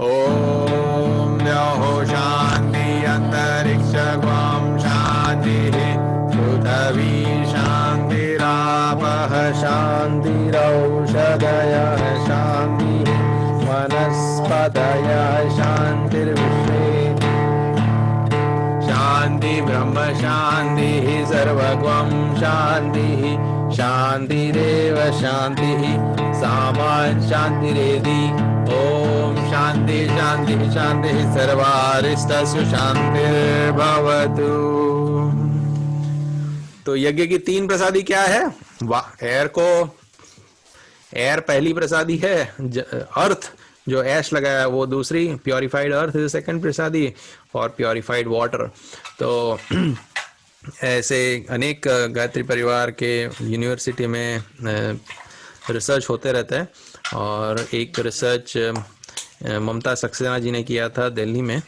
Speaker 1: ओम द्यौः शांति अंतरिक्ष ग्वाम शांति पृथ्वी शांतिरापः शांतिरौषधयः शांति वनस्पतयः शांतिर्विश्वे शांति ब्रह्म शांति सर्वगं शांति शांतिरेव शांति सामा शांतिरेधि। ओम शांति शांति शांति सर्वारिष्टसु शांतिर्भवतु। तो यज्ञ की तीन प्रसादी क्या है? एयर पहली प्रसादी है, अर्थ जो ऐश लगाया वो दूसरी, प्योरिफाइड अर्थ इज सेकंड प्रसादी और प्योरिफाइड वाटर। तो ऐसे अनेक गायत्री परिवार के यूनिवर्सिटी में रिसर्च होते रहते हैं और एक रिसर्च ममता सक्सेना जी ने किया था दिल्ली में।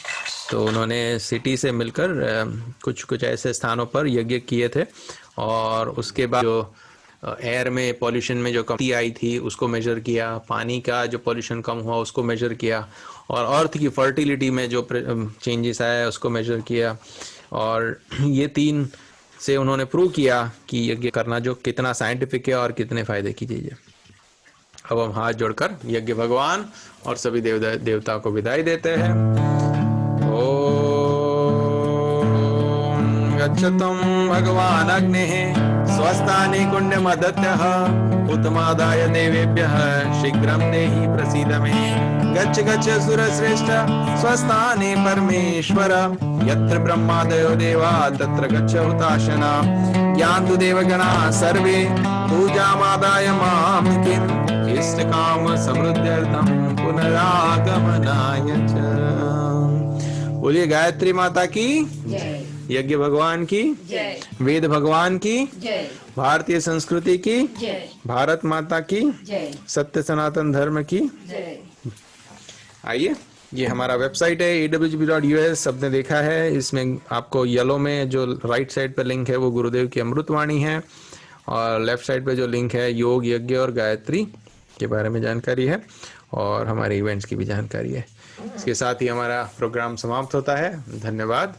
Speaker 1: तो उन्होंने सिटी से मिलकर कुछ ऐसे स्थानों पर यज्ञ किए थे और उसके बाद जो एयर में पॉल्यूशन में जो कमी आई थी उसको मेजर किया, पानी का जो पॉल्यूशन कम हुआ उसको मेजर किया और अर्थ की फर्टिलिटी में जो चेंजेस आया उसको मेजर किया। और ये तीन से उन्होंने प्रूव किया कि यज्ञ करना जो कितना साइंटिफिक है और कितने फायदे की चीज है। अब हम हाथ जोड़कर यज्ञ भगवान और सभी देवताओं को विदाई देते हैं। ओम गच्छतं भगवान अग्नेः स्वस्थाने कुण्डमदत्यः उत्तमादाय देवेभ्यः शीघ्रं देहि प्रसीद मे। गच्छ गच्छ सुरश्रेष्ठ स्वस्थाने परमेश्वर यत्र ब्रह्मादयो देवा तत्र गच्छ हुताशना। ज्ञान्तु देवगणा सर्वे पूजामादाय मां किम् इष्ट काम समृद्ध्यर्थम पुनरागमनाय च। बोलिए गायत्री माता की
Speaker 2: जय,
Speaker 1: यज्ञ भगवान की
Speaker 2: जय,
Speaker 1: वेद भगवान की
Speaker 2: जय,
Speaker 1: भारतीय संस्कृति की
Speaker 2: जय,
Speaker 1: भारत माता की
Speaker 2: जय,
Speaker 1: सत्य सनातन धर्म की।
Speaker 2: जय।
Speaker 1: आइए, ये हमारा वेबसाइट है awb.us, सबने देखा है। इसमें आपको येलो में जो राइट साइड पे लिंक है वो गुरुदेव की अमृतवाणी है, और लेफ्ट साइड पे जो लिंक है योग यज्ञ और गायत्री के बारे में जानकारी है, और हमारे इवेंट्स की भी जानकारी है। इसके साथ ही हमारा प्रोग्राम समाप्त होता है। धन्यवाद।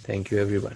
Speaker 1: Thank you everyone.